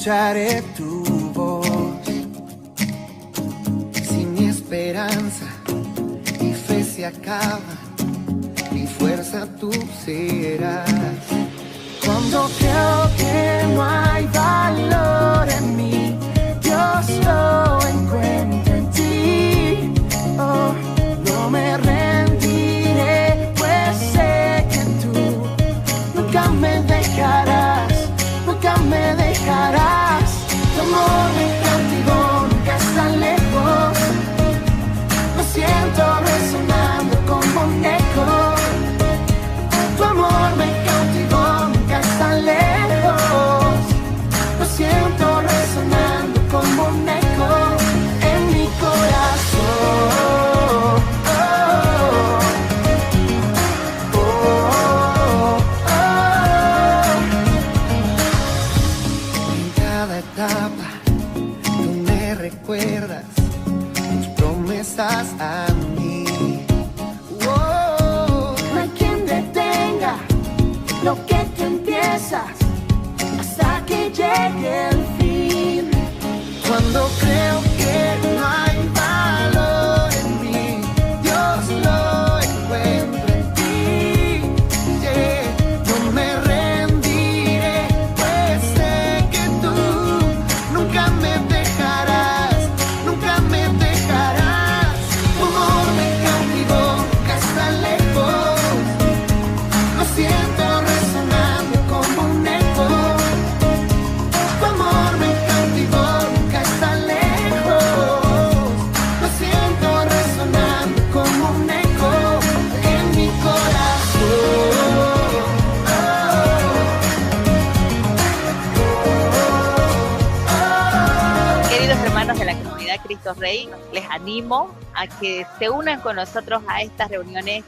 escucharé tu voz. Si mi esperanza y fe se acaban, mi fuerza tú serás. Cuando creo que no hay valor en mí, Dios lo encuentra en ti. Oh, no me rendiré, pues sé que tú nunca me dejarás, nunca me dejarás. Tu amor me cautivó, nunca está lejos. Lo siento resonando como un eco. Tu amor me cautivó, nunca está lejos. Lo siento resonando como un eco en mi corazón. En cada etapa tú me recuerdas tus promesas a mí. No hay quien detenga lo que tú empiezas hasta que llegue el fin. Cuando creo que no hay valor en mí, Dios lo encuentra en ti. Yeah. No me rendiré, pues sé que tú nunca me dejarás, nunca me dejarás. Tu amor me cautivó, nunca está lejos. Lo siento resonando como un eco. Tu amor me cautivó, nunca está lejos. Lo siento resonando como un eco en mi corazón. Queridos hermanos de la comunidad Cristo Rey, les animo a que se unan con nosotros a estas reuniones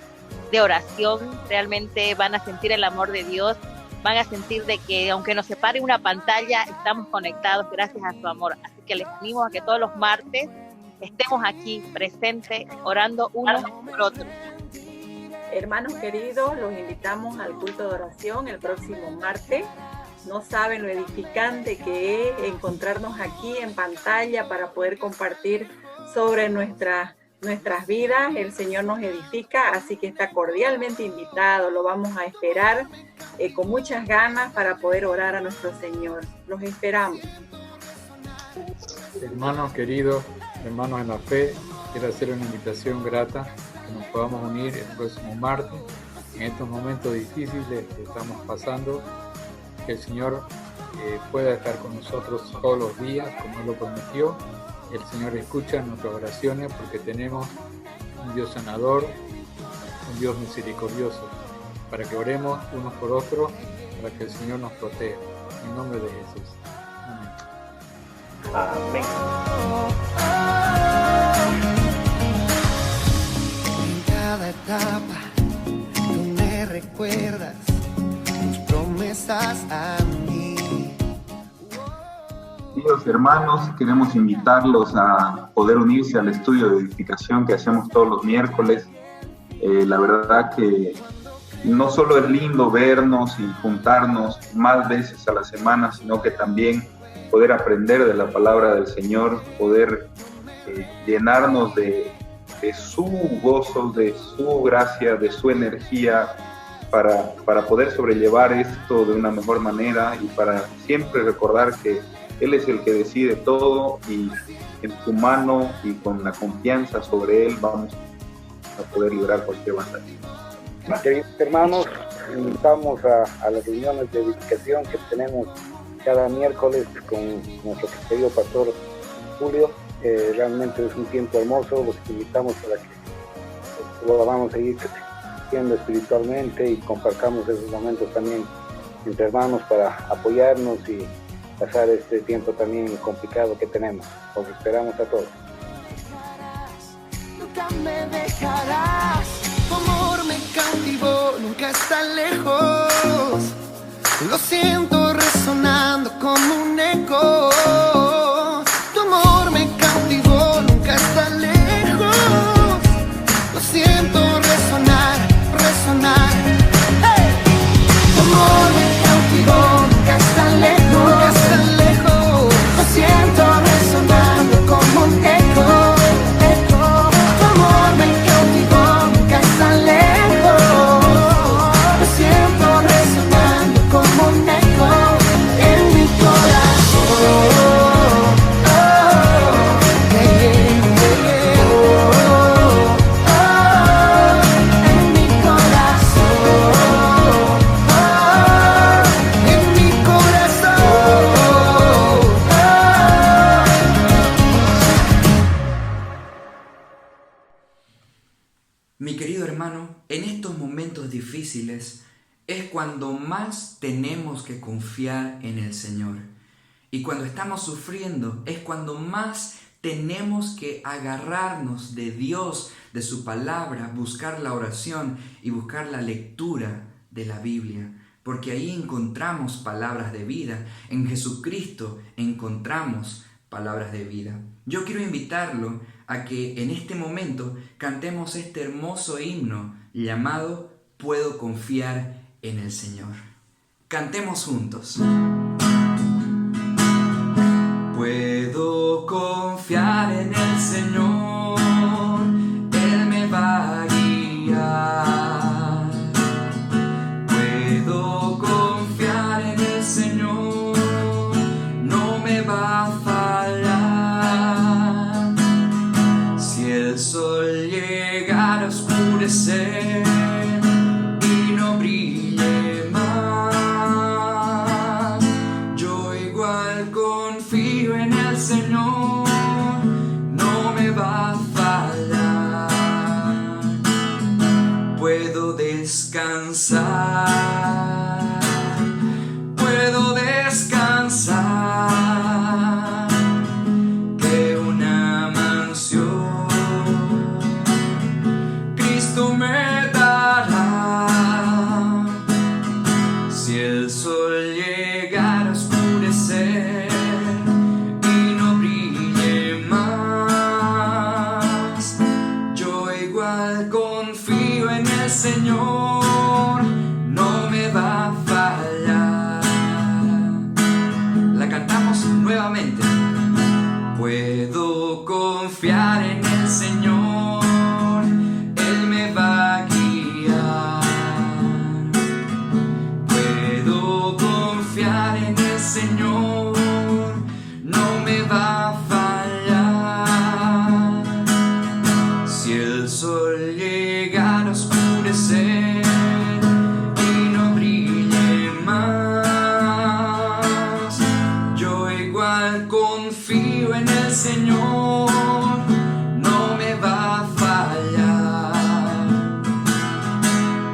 de oración. Realmente van a sentir el amor de Dios, van a sentir de que aunque nos separe una pantalla, estamos conectados gracias a su amor. Así que les animo a que todos los martes estemos aquí presentes, orando unos por otros. Hermanos queridos, los invitamos al culto de oración el próximo martes. No saben lo edificante que es encontrarnos aquí en pantalla para poder compartir sobre nuestras vidas. El Señor nos edifica, así que está cordialmente invitado. Lo vamos a esperar con muchas ganas para poder orar a nuestro Señor. Los esperamos. Hermanos queridos, hermanos en la fe, quiero hacer una invitación grata que nos podamos unir el próximo martes en estos momentos difíciles que estamos pasando. Que el Señor pueda estar con nosotros todos los días, como Él lo prometió. El Señor escucha nuestras oraciones porque tenemos un Dios sanador, un Dios misericordioso, para que oremos unos por otros, para que el Señor nos proteja. En nombre de Jesús. Amén. En cada etapa tú me recuerdas tus promesas a mí. Queridos hermanos, queremos invitarlos a poder unirse al estudio de edificación que hacemos todos los miércoles. La verdad que no solo es lindo vernos y juntarnos más veces a la semana, sino que también poder aprender de la palabra del Señor, poder llenarnos de su gozo, de su gracia, de su energía, para poder sobrellevar esto de una mejor manera y para siempre recordar que Él es el que decide todo y en su mano y con la confianza sobre Él vamos a poder librar cualquier batalla. Queridos hermanos, invitamos a las reuniones de edificación que tenemos cada miércoles con nuestro querido pastor Julio. Realmente es un tiempo hermoso, los invitamos para que lo vamos a seguir creciendo espiritualmente y compartamos esos momentos también entre hermanos para apoyarnos y pasar este tiempo también complicado que tenemos. Los esperamos a todos. Nunca me dejarás, tu amor me cautivó, nunca está lejos. Lo siento resonando como un eco. Tu amor me cautivó, nunca está lejos. Lo siento resonar, resonar. Hey. Tu amor me cautivó, nunca está lejos, nunca está lejos. difíciles es cuando más tenemos que confiar en el Señor. Y cuando estamos sufriendo es cuando más tenemos que agarrarnos de Dios, de su palabra, buscar la oración y buscar la lectura de la Biblia. Porque ahí encontramos palabras de vida. En Jesucristo encontramos palabras de vida. Yo quiero invitarlo a que en este momento cantemos este hermoso himno llamado Puedo confiar en el Señor. Cantemos juntos. Puedo confiar en el Señor, Él me va a guiar. Puedo confiar en el Señor, no me va a fallar. Si el sol llegara a oscurecer y no brille más, yo igual confío en el Señor, no me va a fallar. Puedo descansar, puedo descansar, que una mansión Cristo me dará. Si el sol llegara a oscurecer y no brille más, yo igual confío en el Señor, no me va a fallar. La cantamos nuevamente. Puedo confiar en el Señor, Él me va a guiar. Puedo confiar en el Señor, no me va a fallar. Si el sol llegara a oscurecer y no brille más, yo igual confío en el Señor, no me va a fallar.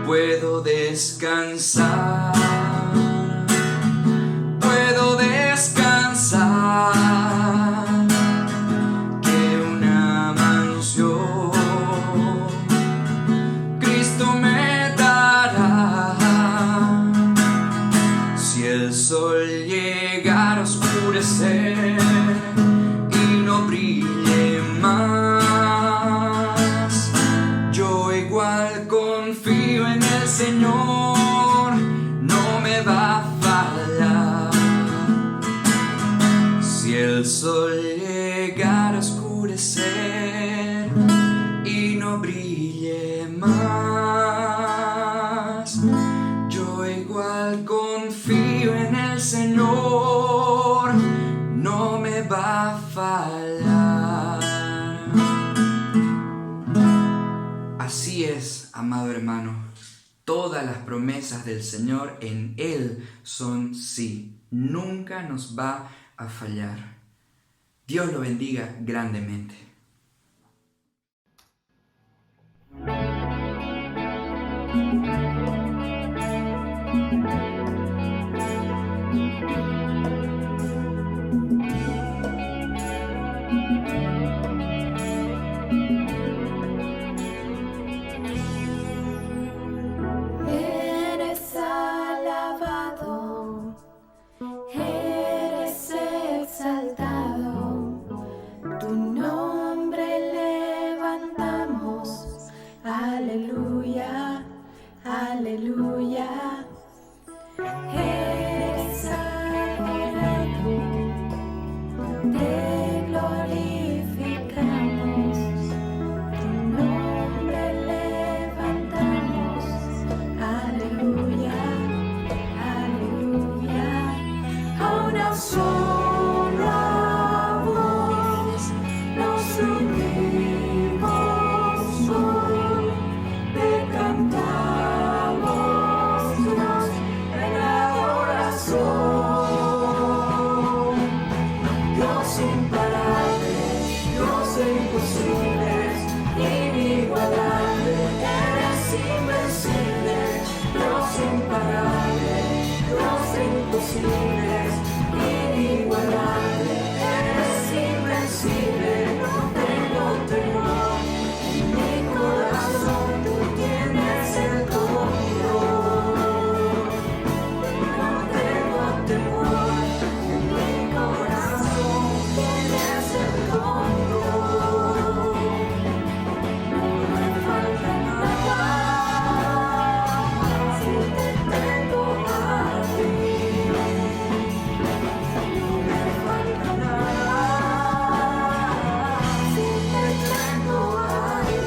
Puedo descansar, puedo descansar, que una mansión Cristo me dará. Si el sol llegara a oscurecer y no brille más, yo igual confío en el Señor, no me va a fallar. Si el sol llegara a oscurecer y no brille más, yo igual confío en el Señor, no me va a fallar. Así es, amado hermano, todas las promesas del Señor en Él son sí, nunca nos va a fallar. Dios lo bendiga grandemente. Eres alabado, eres exaltado, tu nombre levantamos, aleluya, aleluya. Eres adorado, te glorificamos, tu nombre levantamos, aleluya, aleluya. A una sola voz nos unimos hoy, te cantamos Dios en adoración. Dios imparable, Dios de imposibles, inigualable, eres invencible, imposibles, inigualable, eres invencible, no tengo temor, en mi corazón tú tienes el control, no tengo temor, en mi corazón tienes el control, no me falta nada. Si te tengo a ti, no me falta nada. Si te tengo a ti.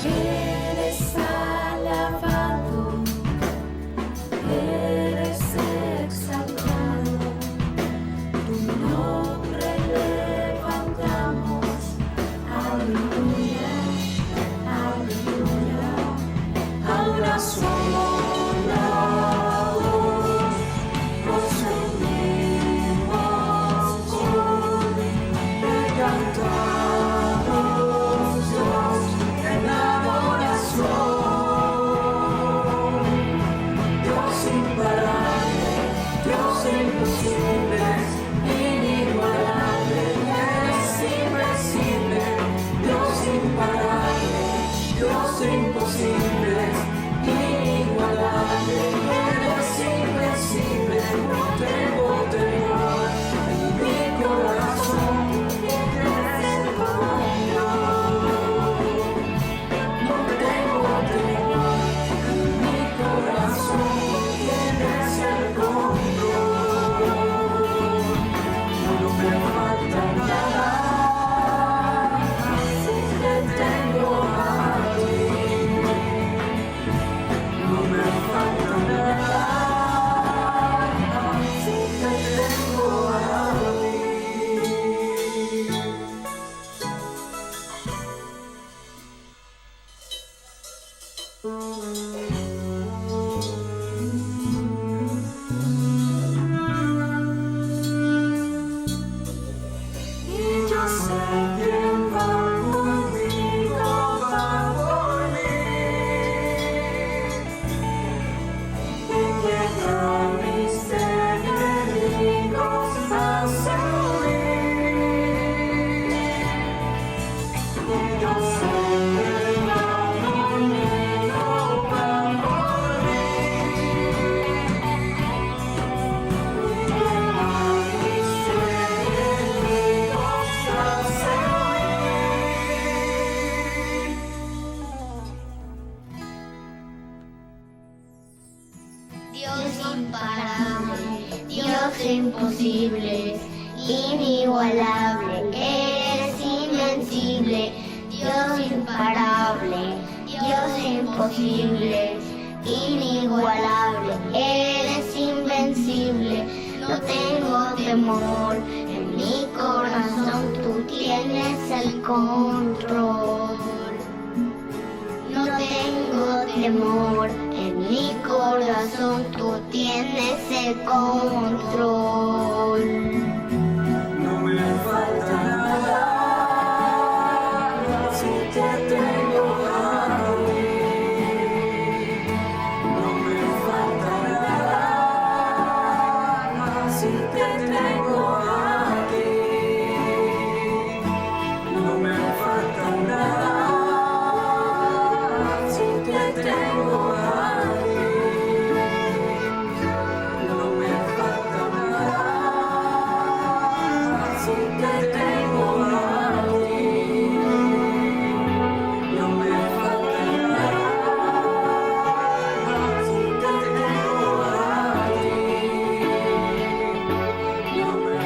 Eres alabado, eres exaltado, tu nombre levantamos, aleluya, aleluya. Ahora somos la voz, nos unimos hoy, te cantamos Dios en adoración. Dios imparable, Dios imposible, inigualable, eres invencible. Dios imparable, Dios imposible, inigualable, eres invencible. No tengo temor, en mi corazón tienes el control. No tengo temor, en mi corazón tienes el control. No me falta nada, si te tengo a ti. No me falta nada, si te tengo a ti. Y yo sé quién va conmigo, va por mí, y que a mis enemigos hace huir. Y yo sé quién va conmigo, va por mí, y que a mis enemigos hace huir. Dios imparable, Dios imposible, inigualable, eres invencible. Dios imparable, Dios imposible, inigualable, eres invencible. No tengo temor, en mi corazón tú tienes el control. No tengo temor, en mi corazón tú tienes el control. No me falta nada, si te tengo a ti. No me falta nada, si te tengo a ti. No me falta nada, si te tengo a ti. No me falta nada, si te tengo a ti. No me falta nada, si te tengo a ti. No me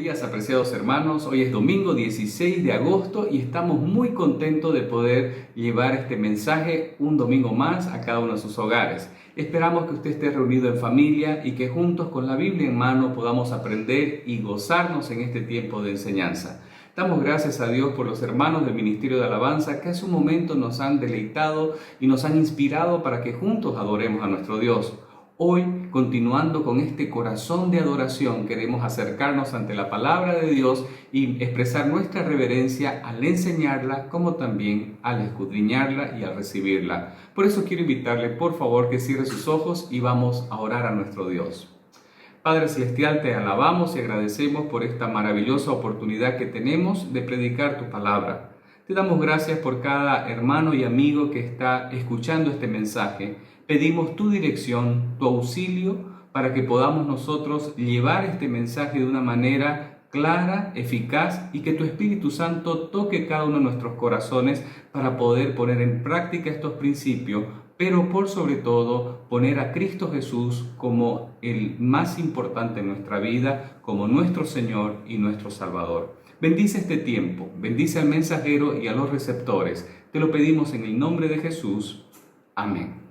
días, apreciados hermanos. Hoy es domingo 16 de agosto y estamos muy contentos de poder llevar este mensaje un domingo más a cada uno de sus hogares. Esperamos que usted esté reunido en familia y que juntos con la Biblia en mano podamos aprender y gozarnos en este tiempo de enseñanza. Damos gracias a Dios por los hermanos del Ministerio de Alabanza que hace un momento nos han deleitado y nos han inspirado para que juntos adoremos a nuestro Dios. Hoy, continuando con este corazón de adoración, queremos acercarnos ante la palabra de Dios y expresar nuestra reverencia al enseñarla, como también al escudriñarla y al recibirla. Por eso quiero invitarle, por favor, que cierre sus ojos y vamos a orar a nuestro Dios. Padre Celestial, te alabamos y agradecemos por esta maravillosa oportunidad que tenemos de predicar tu palabra. Te damos gracias por cada hermano y amigo que está escuchando este mensaje. Pedimos tu dirección, tu auxilio, para que podamos nosotros llevar este mensaje de una manera clara, eficaz y que tu Espíritu Santo toque cada uno de nuestros corazones para poder poner en práctica estos principios, pero por sobre todo poner a Cristo Jesús como el más importante en nuestra vida, como nuestro Señor y nuestro Salvador. Bendice este tiempo, bendice al mensajero y a los receptores. Te lo pedimos en el nombre de Jesús. Amén.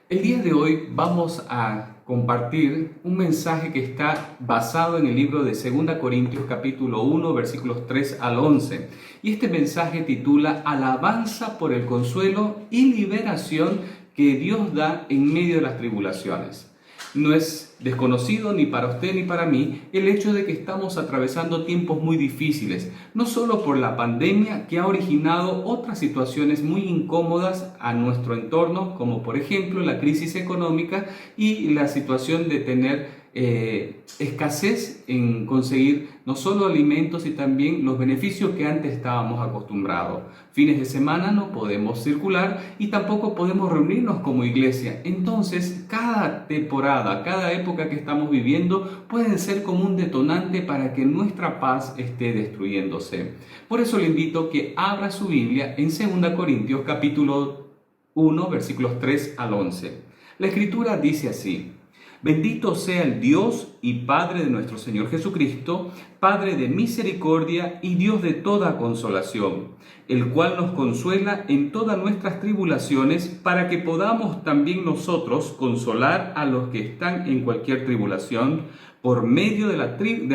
El día de hoy vamos a compartir un mensaje que está basado en el libro de 2 Corintios capítulo 1 versículos 3 al 11. Y este mensaje titula Alabanza por el consuelo y liberación que Dios da en medio de las tribulaciones. No es desconocido ni para usted ni para mí el hecho de que estamos atravesando tiempos muy difíciles, no solo por la pandemia que ha originado otras situaciones muy incómodas a nuestro entorno, como por ejemplo la crisis económica y la situación de tener escasez en conseguir no solo alimentos y también los beneficios que antes estábamos acostumbrados. Fines de semana no podemos circular y tampoco podemos reunirnos como iglesia. Entonces, cada temporada, cada época que estamos viviendo pueden ser como un detonante para que nuestra paz esté destruyéndose. Por eso le invito a que abra su Biblia en 2 Corintios capítulo 1 versículos 3 al 11. La Escritura dice así: Bendito sea el Dios y Padre de nuestro Señor Jesucristo, Padre de misericordia y Dios de toda consolación, el cual nos consuela en todas nuestras tribulaciones, para que podamos también nosotros consolar a los que están en cualquier tribulación, por medio de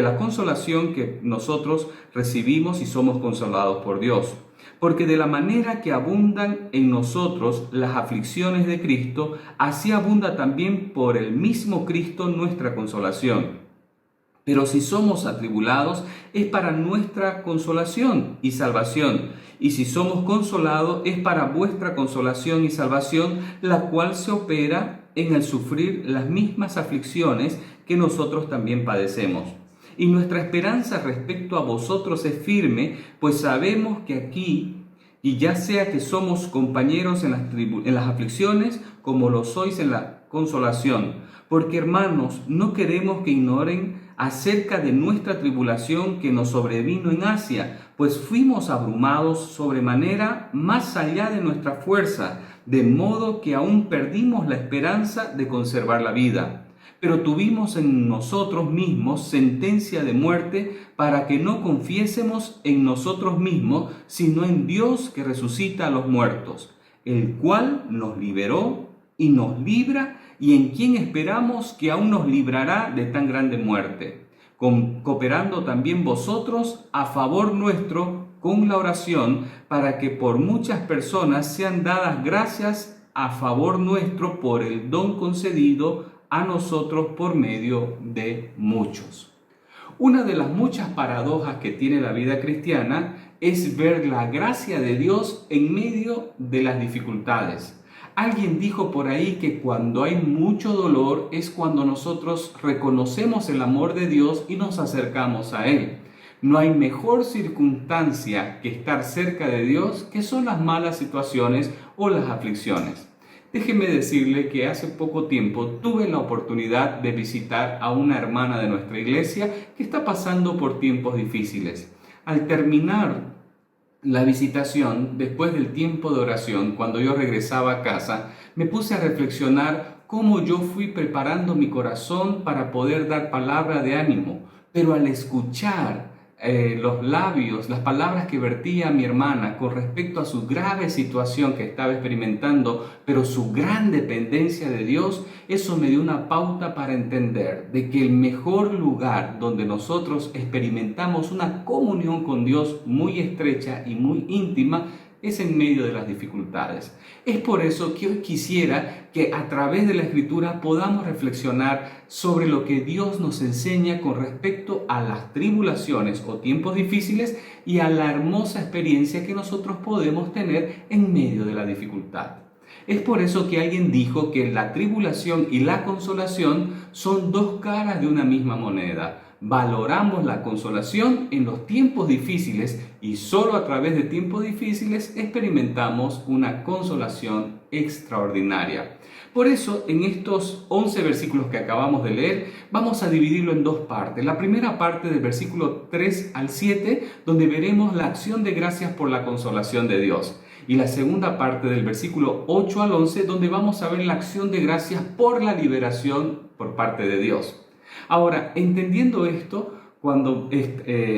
la consolación que nosotros recibimos y somos consolados por Dios. Porque de la manera que abundan en nosotros las aflicciones de Cristo, así abunda también por el mismo Cristo nuestra consolación. Pero si somos atribulados, es para nuestra consolación y salvación. Y si somos consolados, es para vuestra consolación y salvación, la cual se opera en el sufrir las mismas aflicciones que nosotros también padecemos. Y nuestra esperanza respecto a vosotros es firme, pues sabemos que aquí, y ya sea que somos compañeros en las aflicciones, como lo sois en la consolación. Porque, hermanos, no queremos que ignoren acerca de nuestra tribulación que nos sobrevino en Asia, pues fuimos abrumados sobremanera más allá de nuestra fuerza, de modo que aún perdimos la esperanza de conservar la vida. Pero tuvimos en nosotros mismos sentencia de muerte, para que no confiésemos en nosotros mismos, sino en Dios que resucita a los muertos, el cual nos liberó y nos libra, y en quien esperamos que aún nos librará de tan grande muerte, cooperando también vosotros a favor nuestro con la oración, para que por muchas personas sean dadas gracias a favor nuestro por el don concedido a nosotros por medio de muchos. Una de las muchas paradojas que tiene la vida cristiana es ver la gracia de Dios en medio de las dificultades. Alguien dijo por ahí que cuando hay mucho dolor es cuando nosotros reconocemos el amor de Dios y nos acercamos a Él. No hay mejor circunstancia que estar cerca de Dios que son las malas situaciones o las aflicciones. Déjeme decirle que hace poco tiempo tuve la oportunidad de visitar a una hermana de nuestra iglesia que está pasando por tiempos difíciles. Al terminar la visitación, después del tiempo de oración, cuando yo regresaba a casa, me puse a reflexionar cómo yo fui preparando mi corazón para poder dar palabra de ánimo. pero al escuchar los labios, las palabras que vertía mi hermana con respecto a su grave situación que estaba experimentando, pero su gran dependencia de Dios, eso me dio una pauta para entender de que el mejor lugar donde nosotros experimentamos una comunión con Dios muy estrecha y muy íntima es en medio de las dificultades. Es por eso que hoy quisiera que a través de la Escritura podamos reflexionar sobre lo que Dios nos enseña con respecto a las tribulaciones o tiempos difíciles y a la hermosa experiencia que nosotros podemos tener en medio de la dificultad. Es por eso que alguien dijo que la tribulación y la consolación son dos caras de una misma moneda. Valoramos la consolación en los tiempos difíciles y solo a través de tiempos difíciles experimentamos una consolación extraordinaria. Por eso, en estos 11 versículos que acabamos de leer, vamos a dividirlo en dos partes. La primera parte del versículo 3 al 7, donde veremos la acción de gracias por la consolación de Dios. Y la segunda parte del versículo 8 al 11, donde vamos a ver la acción de gracias por la liberación por parte de Dios. Ahora, entendiendo esto, cuando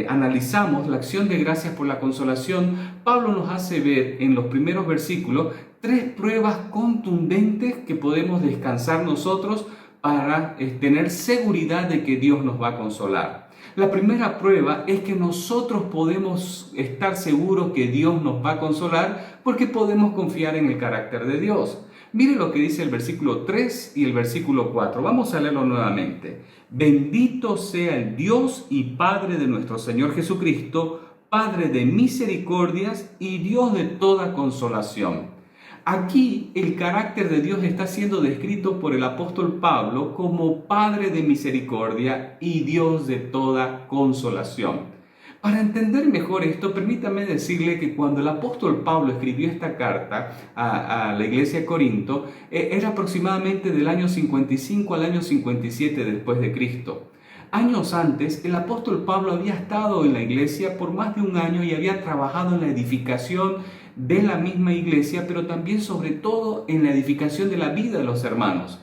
analizamos la acción de gracias por la consolación, Pablo nos hace ver en los primeros versículos 3 pruebas contundentes que podemos descansar nosotros para tener seguridad de que Dios nos va a consolar. La primera prueba es que nosotros podemos estar seguros que Dios nos va a consolar porque podemos confiar en el carácter de Dios. Mire lo que dice el versículo 3 y el versículo 4. Vamos a leerlo nuevamente. Bendito sea el Dios y Padre de nuestro Señor Jesucristo, Padre de misericordias y Dios de toda consolación. Aquí el carácter de Dios está siendo descrito por el apóstol Pablo como Padre de misericordia y Dios de toda consolación. Para entender mejor esto, permítame decirle que cuando el apóstol Pablo escribió esta carta a la iglesia de Corinto, era aproximadamente del año 55 al año 57 después de Cristo. Años antes, el apóstol Pablo había estado en la iglesia por más de un año y había trabajado en la edificación de la misma iglesia, pero también sobre todo en la edificación de la vida de los hermanos.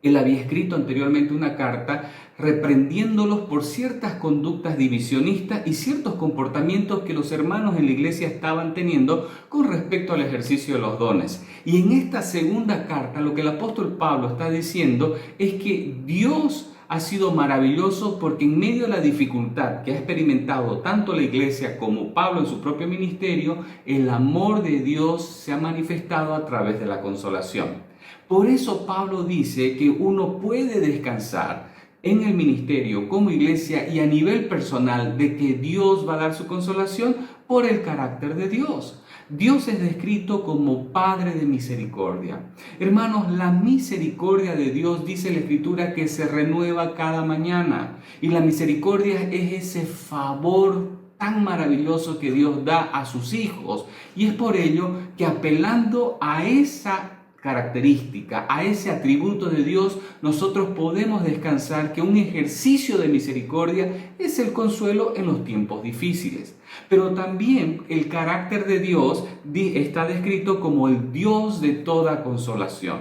Él había escrito anteriormente una carta reprendiéndolos por ciertas conductas divisionistas y ciertos comportamientos que los hermanos en la iglesia estaban teniendo con respecto al ejercicio de los dones. Y en esta segunda carta lo que el apóstol Pablo está diciendo es que Dios ha sido maravilloso porque en medio de la dificultad que ha experimentado tanto la iglesia como Pablo en su propio ministerio, el amor de Dios se ha manifestado a través de la consolación. Por eso Pablo dice que uno puede descansar en el ministerio como iglesia y a nivel personal de que Dios va a dar su consolación por el carácter de Dios. Dios es descrito como Padre de misericordia. Hermanos, la misericordia de Dios, dice la Escritura, que se renueva cada mañana. Y la misericordia es ese favor tan maravilloso que Dios da a sus hijos. Y es por ello que apelando a esa característica, a ese atributo de Dios, nosotros podemos descansar que un ejercicio de misericordia es el consuelo en los tiempos difíciles. Pero también el carácter de Dios está descrito como el Dios de toda consolación.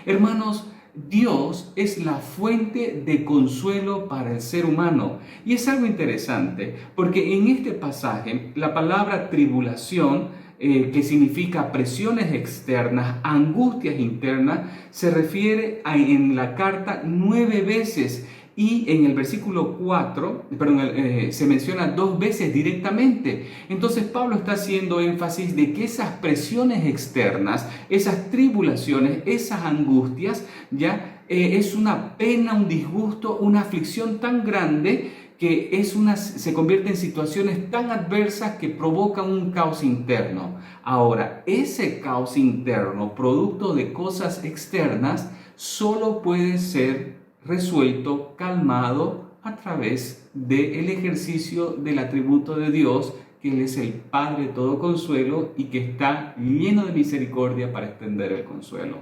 Hermanos, Dios es la fuente de consuelo para el ser humano. Y es algo interesante, porque en este pasaje la palabra tribulación, que significa presiones externas, angustias internas, se refiere en la carta 9 veces y en el versículo 4, se menciona 2 veces directamente. Entonces Pablo está haciendo énfasis de que esas presiones externas, esas tribulaciones, esas angustias, ya es una pena, un disgusto, una aflicción tan grande que se convierte en situaciones tan adversas que provocan un caos interno. Ahora, ese caos interno, producto de cosas externas, solo puede ser resuelto, calmado, a través del ejercicio del atributo de Dios, que Él es el Padre de todo consuelo y que está lleno de misericordia para extender el consuelo.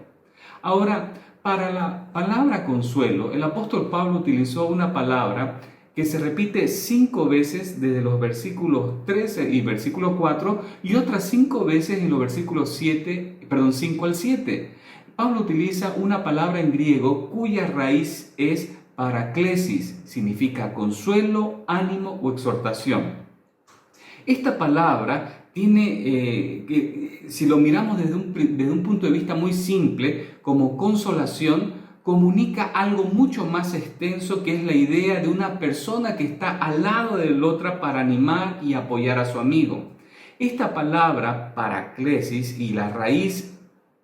Ahora, para la palabra consuelo, el apóstol Pablo utilizó una palabra que se repite 5 veces desde los versículos 13 y versículo 4 y otras 5 veces en los versículos 5 al 7. Pablo utiliza una palabra en griego cuya raíz es Paraclesis significa consuelo, ánimo o exhortación. Esta palabra tiene, si lo miramos desde un punto de vista muy simple, como consolación, comunica algo mucho más extenso, que es la idea de una persona que está al lado de la otra para animar y apoyar a su amigo. Esta palabra, paraclesis, y la raíz,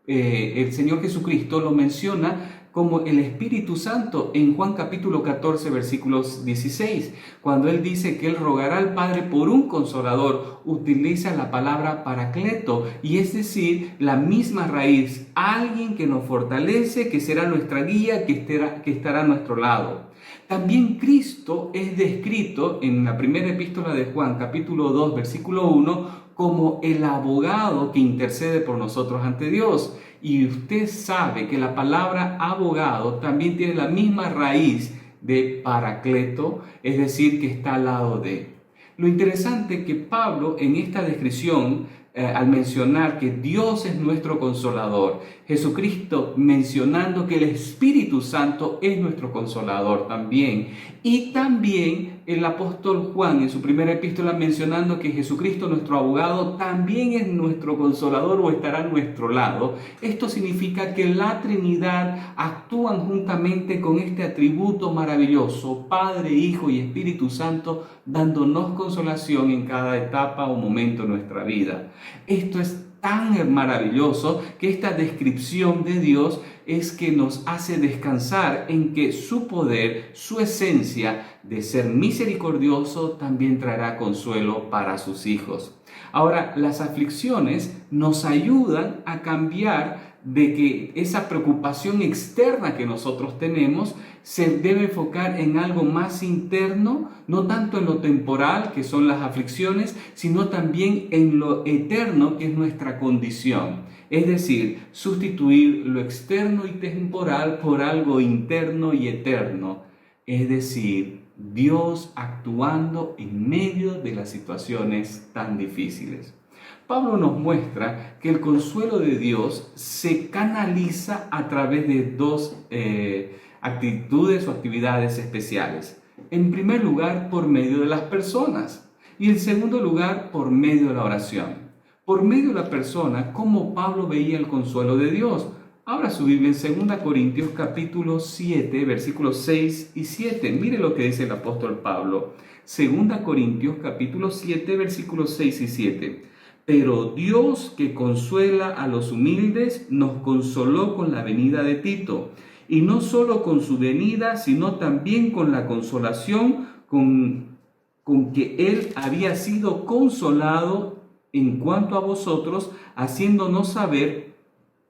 el Señor Jesucristo lo menciona como el Espíritu Santo en Juan capítulo 14, versículos 16, cuando Él dice que Él rogará al Padre por un consolador, utiliza la palabra paracleto, y es decir, la misma raíz, alguien que nos fortalece, que será nuestra guía, que estará a nuestro lado. También Cristo es descrito en la primera epístola de Juan, capítulo 2, versículo 1, como el abogado que intercede por nosotros ante Dios. Y usted sabe que la palabra abogado también tiene la misma raíz de paracleto, es decir, que está al lado de. Lo interesante es que Pablo en esta descripción, al mencionar que Dios es nuestro consolador, Jesucristo mencionando que el Espíritu Santo es nuestro consolador también, y también el apóstol Juan en su primera epístola mencionando que Jesucristo, nuestro abogado, también es nuestro consolador o estará a nuestro lado. Esto significa que la Trinidad actúan juntamente con este atributo maravilloso, Padre, Hijo y Espíritu Santo, dándonos consolación en cada etapa o momento de nuestra vida. Esto es tan maravilloso que esta descripción de Dios es que nos hace descansar en que su poder, su esencia de ser misericordioso también traerá consuelo para sus hijos. Ahora, las aflicciones nos ayudan a cambiar de que esa preocupación externa que nosotros tenemos se debe enfocar en algo más interno, no tanto en lo temporal, que son las aflicciones, sino también en lo eterno, que es nuestra condición. Es decir, sustituir lo externo y temporal por algo interno y eterno. Es decir, Dios actuando en medio de las situaciones tan difíciles. Pablo nos muestra que el consuelo de Dios se canaliza a través de dos actitudes o actividades especiales. En primer lugar, por medio de las personas, y en segundo lugar, por medio de la oración. Por medio de la persona, ¿cómo Pablo veía el consuelo de Dios? Abra su Biblia en 2 Corintios capítulo 7, versículos 6 y 7. Mire lo que dice el apóstol Pablo. 2 Corintios capítulo 7, versículos 6 y 7. Pero Dios, que consuela a los humildes, nos consoló con la venida de Tito, y no solo con su venida, sino también con la consolación con que él había sido consolado en cuanto a vosotros, haciéndonos saber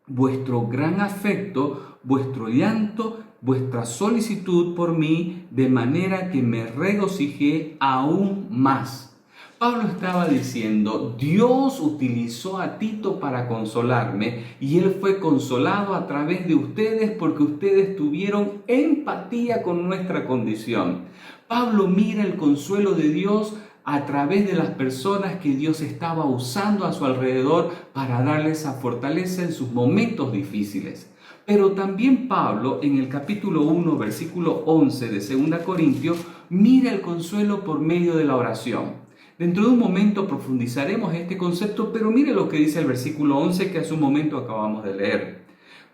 vuestro gran afecto, vuestro llanto, vuestra solicitud por mí, de manera que me regocijé aún más. Pablo estaba diciendo, Dios utilizó a Tito para consolarme, y él fue consolado a través de ustedes porque ustedes tuvieron empatía con nuestra condición. Pablo mira el consuelo de Dios a través de las personas que Dios estaba usando a su alrededor para darles esa fortaleza en sus momentos difíciles. Pero también Pablo, en el capítulo 1, versículo 11 de 2 Corintios, mira el consuelo por medio de la oración. Dentro de un momento profundizaremos este concepto, pero mire lo que dice el versículo 11 que hace un momento acabamos de leer.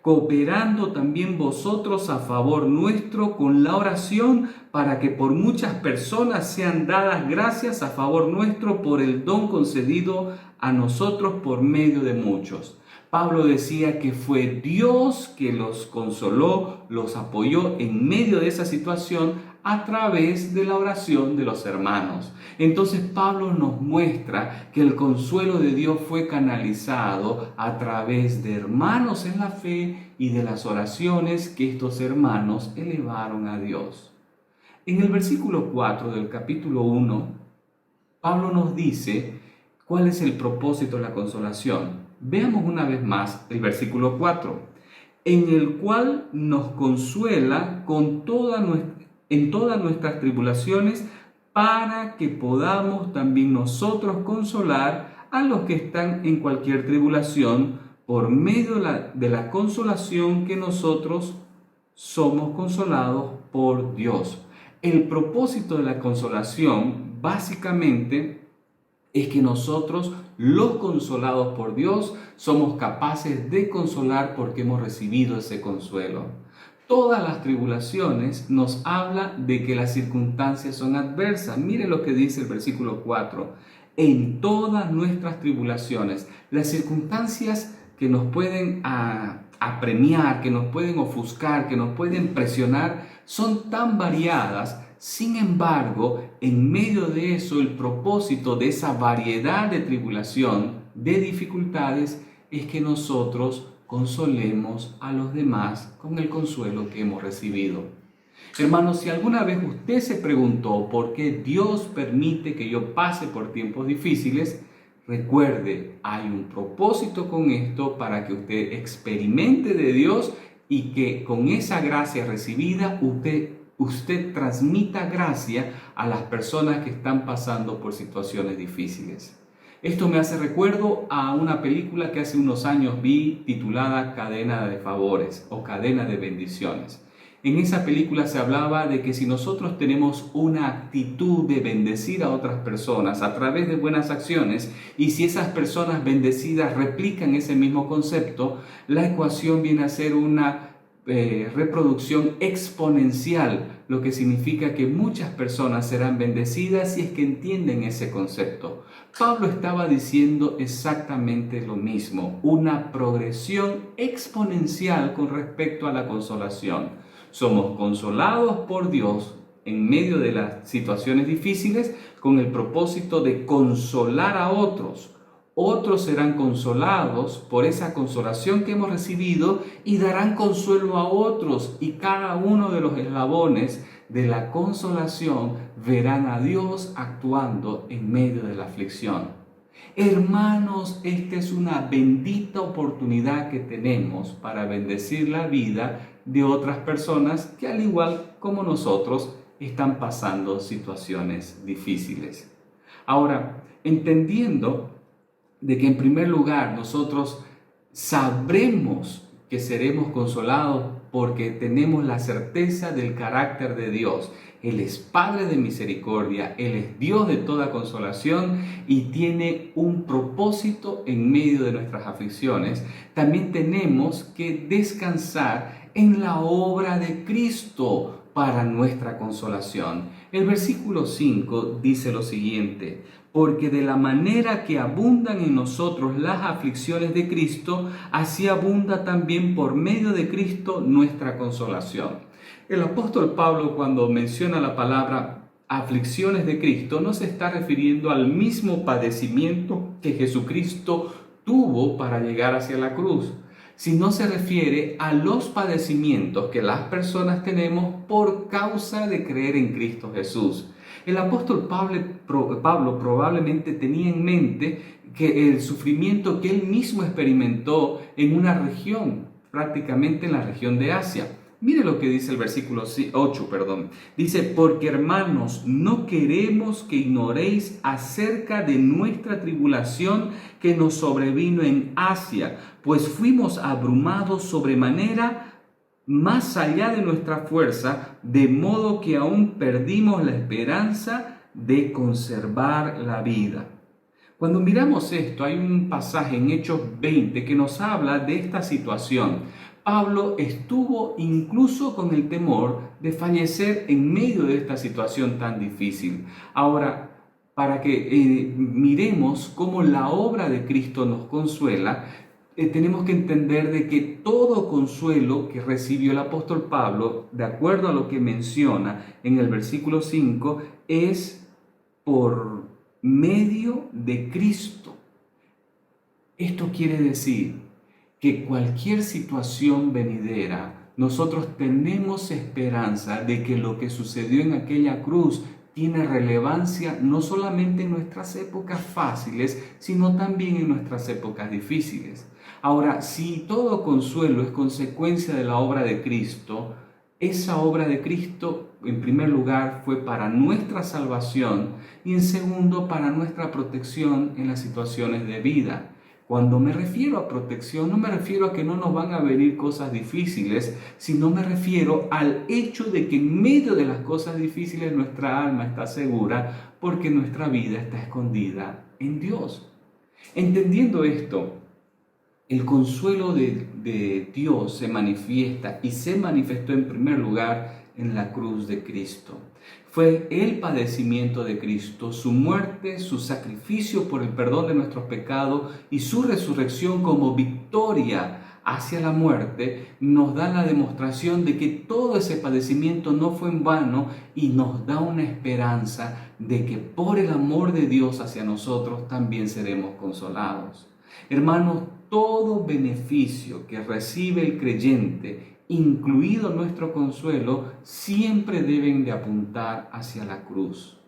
Cooperando también vosotros a favor nuestro con la oración, para que por muchas personas sean dadas gracias a favor nuestro por el don concedido a nosotros por medio de muchos. Pablo decía que fue Dios que los consoló, los apoyó en medio de esa situación a través de la oración de los hermanos. Entonces Pablo nos muestra que el consuelo de Dios fue canalizado a través de hermanos en la fe y de las oraciones que estos hermanos elevaron a Dios. En el versículo 4 del capítulo 1, Pablo nos dice cuál es el propósito de la consolación. Veamos una vez más el versículo 4, en el cual nos consuela en todas nuestras tribulaciones, para que podamos también nosotros consolar a los que están en cualquier tribulación por medio de la consolación que nosotros somos consolados por Dios. El propósito de la consolación básicamente es que nosotros, los consolados por Dios, somos capaces de consolar porque hemos recibido ese consuelo. Todas las tribulaciones nos habla de que las circunstancias son adversas. Mire lo que dice el versículo 4. En todas nuestras tribulaciones, las circunstancias que nos pueden apremiar, que nos pueden ofuscar, que nos pueden presionar, son tan variadas. Sin embargo, en medio de eso, el propósito de esa variedad de tribulación, de dificultades, es que nosotros consolemos a los demás con el consuelo que hemos recibido. Hermanos, si alguna vez usted se preguntó por qué Dios permite que yo pase por tiempos difíciles, recuerde, hay un propósito con esto para que usted experimente de Dios y que con esa gracia recibida usted transmita gracia a las personas que están pasando por situaciones difíciles. Esto me hace recuerdo a una película que hace unos años vi titulada Cadena de Favores o Cadena de Bendiciones. En esa película se hablaba de que si nosotros tenemos una actitud de bendecir a otras personas a través de buenas acciones y si esas personas bendecidas replican ese mismo concepto, la ecuación viene a ser una reproducción exponencial, lo que significa que muchas personas serán bendecidas si es que entienden ese concepto. Pablo estaba diciendo exactamente lo mismo, una progresión exponencial con respecto a la consolación. Somos consolados por Dios en medio de las situaciones difíciles con el propósito de consolar a otros. Otros serán consolados por esa consolación que hemos recibido y darán consuelo a otros, y cada uno de los eslabones de la consolación verán a Dios actuando en medio de la aflicción. Hermanos, esta es una bendita oportunidad que tenemos para bendecir la vida de otras personas que, al igual como nosotros, están pasando situaciones difíciles. Ahora, entendiendo de que en primer lugar nosotros sabremos que seremos consolados porque tenemos la certeza del carácter de Dios. Él es Padre de misericordia, Él es Dios de toda consolación y tiene un propósito en medio de nuestras aflicciones. También tenemos que descansar en la obra de Cristo para nuestra consolación. El versículo 5 dice lo siguiente: porque de la manera que abundan en nosotros las aflicciones de Cristo, así abunda también por medio de Cristo nuestra consolación. El apóstol Pablo, cuando menciona la palabra aflicciones de Cristo, no se está refiriendo al mismo padecimiento que Jesucristo tuvo para llegar hacia la cruz, sino se refiere a los padecimientos que las personas tenemos por causa de creer en Cristo Jesús. El apóstol Pablo probablemente tenía en mente que el sufrimiento que él mismo experimentó en una región, prácticamente en la región de Asia. Mire lo que dice el versículo 8, Dice, porque hermanos, no queremos que ignoréis acerca de nuestra tribulación que nos sobrevino en Asia, pues fuimos abrumados sobremanera más allá de nuestra fuerza, de modo que aún perdimos la esperanza de conservar la vida. Cuando miramos esto, hay un pasaje en Hechos 20 que nos habla de esta situación. Pablo estuvo incluso con el temor de fallecer en medio de esta situación tan difícil. Ahora, para que miremos cómo la obra de Cristo nos consuela, tenemos que entender de que todo consuelo que recibió el apóstol Pablo, de acuerdo a lo que menciona en el versículo 5, es por medio de Cristo. Esto quiere decir que cualquier situación venidera, nosotros tenemos esperanza de que lo que sucedió en aquella cruz tiene relevancia no solamente en nuestras épocas fáciles, sino también en nuestras épocas difíciles. Ahora, si todo consuelo es consecuencia de la obra de Cristo, esa obra de Cristo, en primer lugar, fue para nuestra salvación y en segundo, para nuestra protección en las situaciones de vida. Cuando me refiero a protección, no me refiero a que no nos van a venir cosas difíciles, sino me refiero al hecho de que en medio de las cosas difíciles nuestra alma está segura porque nuestra vida está escondida en Dios. Entendiendo esto, el consuelo de Dios se manifiesta y se manifestó en primer lugar en la cruz de Cristo. Fue el padecimiento de Cristo, su muerte, su sacrificio por el perdón de nuestros pecados y su resurrección como victoria hacia la muerte nos da la demostración de que todo ese padecimiento no fue en vano y nos da una esperanza de que por el amor de Dios hacia nosotros también seremos consolados. Hermanos, todo beneficio que recibe el creyente, incluido nuestro consuelo, siempre deben de apuntar hacia la cruz.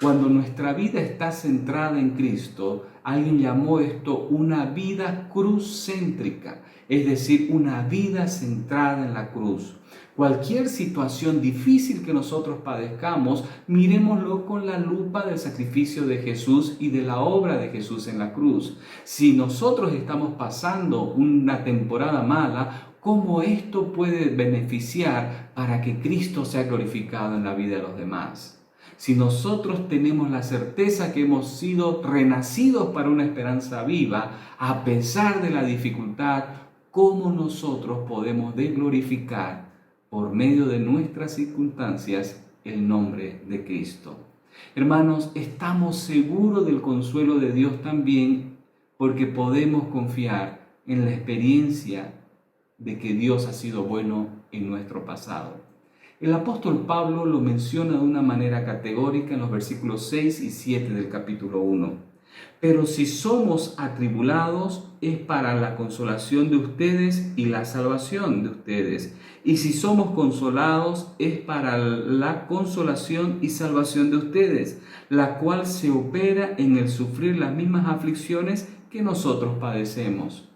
Cuando nuestra vida está centrada en Cristo, alguien llamó esto una vida cruzcéntrica, es decir, una vida centrada en la cruz. Cualquier situación difícil que nosotros padezcamos, miremoslo con la lupa del sacrificio de Jesús y de la obra de Jesús en la cruz. Si nosotros estamos pasando una temporada mala, ¿cómo esto puede beneficiar para que Cristo sea glorificado en la vida de los demás? Si nosotros tenemos la certeza que hemos sido renacidos para una esperanza viva, a pesar de la dificultad, ¿cómo nosotros podemos glorificar por medio de nuestras circunstancias el nombre de Cristo? Hermanos, estamos seguros del consuelo de Dios también porque podemos confiar en la experiencia de que Dios ha sido bueno en nuestro pasado. El apóstol Pablo lo menciona de una manera categórica en los versículos 6 y 7 del capítulo 1. Pero si somos atribulados es para la consolación de ustedes y la salvación de ustedes. Y si somos consolados es para la consolación y salvación de ustedes, la cual se opera en el sufrir las mismas aflicciones que nosotros padecemos.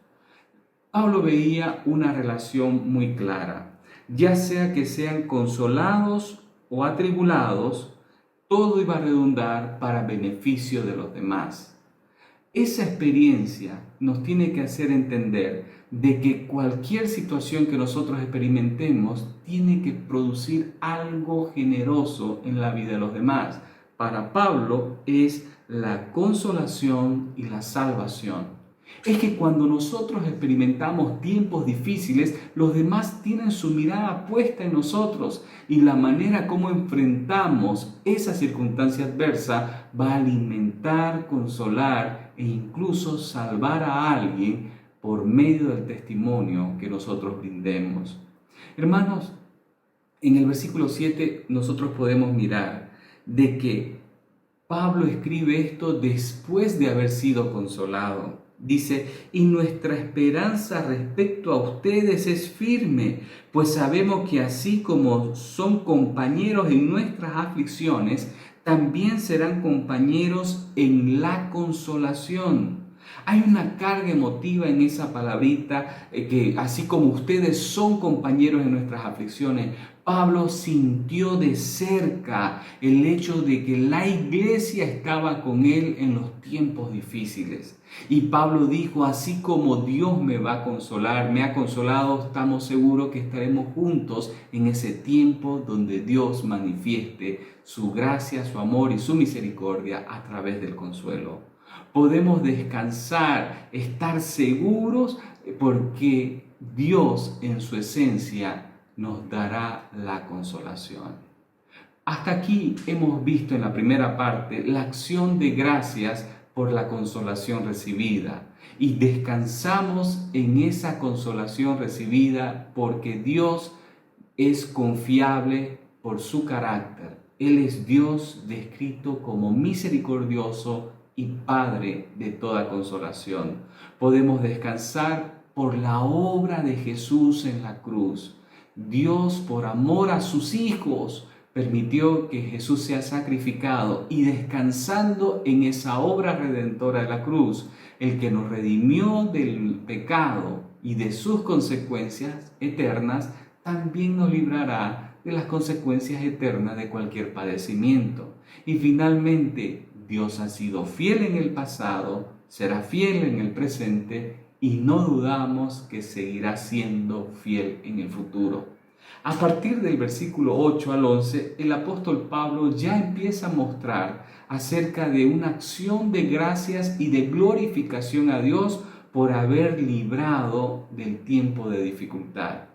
Pablo veía una relación muy clara. Ya sea que sean consolados o atribulados, todo iba a redundar para beneficio de los demás. Esa experiencia nos tiene que hacer entender de que cualquier situación que nosotros experimentemos tiene que producir algo generoso en la vida de los demás. Para Pablo es la consolación y la salvación. Es que cuando nosotros experimentamos tiempos difíciles, los demás tienen su mirada puesta en nosotros y la manera como enfrentamos esa circunstancia adversa va a alimentar, consolar e incluso salvar a alguien por medio del testimonio que nosotros brindemos. Hermanos, en el versículo 7 nosotros podemos mirar de que Pablo escribe esto después de haber sido consolado. Dice, y nuestra esperanza respecto a ustedes es firme, pues sabemos que así como son compañeros en nuestras aflicciones, también serán compañeros en la consolación. Hay una carga emotiva en esa palabrita, que así como ustedes son compañeros en nuestras aflicciones, Pablo sintió de cerca el hecho de que la iglesia estaba con él en los tiempos difíciles. Y Pablo dijo, así como Dios me va a consolar, me ha consolado, estamos seguros que estaremos juntos en ese tiempo donde Dios manifieste su gracia, su amor y su misericordia a través del consuelo. Podemos descansar, estar seguros porque Dios en su esencia nos dará la consolación. Hasta aquí hemos visto en la primera parte la acción de gracias por la consolación recibida y descansamos en esa consolación recibida porque Dios es confiable por su carácter. Él es Dios descrito como misericordioso y Padre de toda consolación. Podemos descansar por la obra de Jesús en la cruz. Dios, por amor a sus hijos, permitió que Jesús sea sacrificado y descansando en esa obra redentora de la cruz, el que nos redimió del pecado y de sus consecuencias eternas, también nos librará de las consecuencias eternas de cualquier padecimiento. Y finalmente, Dios ha sido fiel en el pasado, será fiel en el presente y no dudamos que seguirá siendo fiel en el futuro. A partir del versículo 8 al 11, el apóstol Pablo ya empieza a mostrar acerca de una acción de gracias y de glorificación a Dios por haber librado del tiempo de dificultad.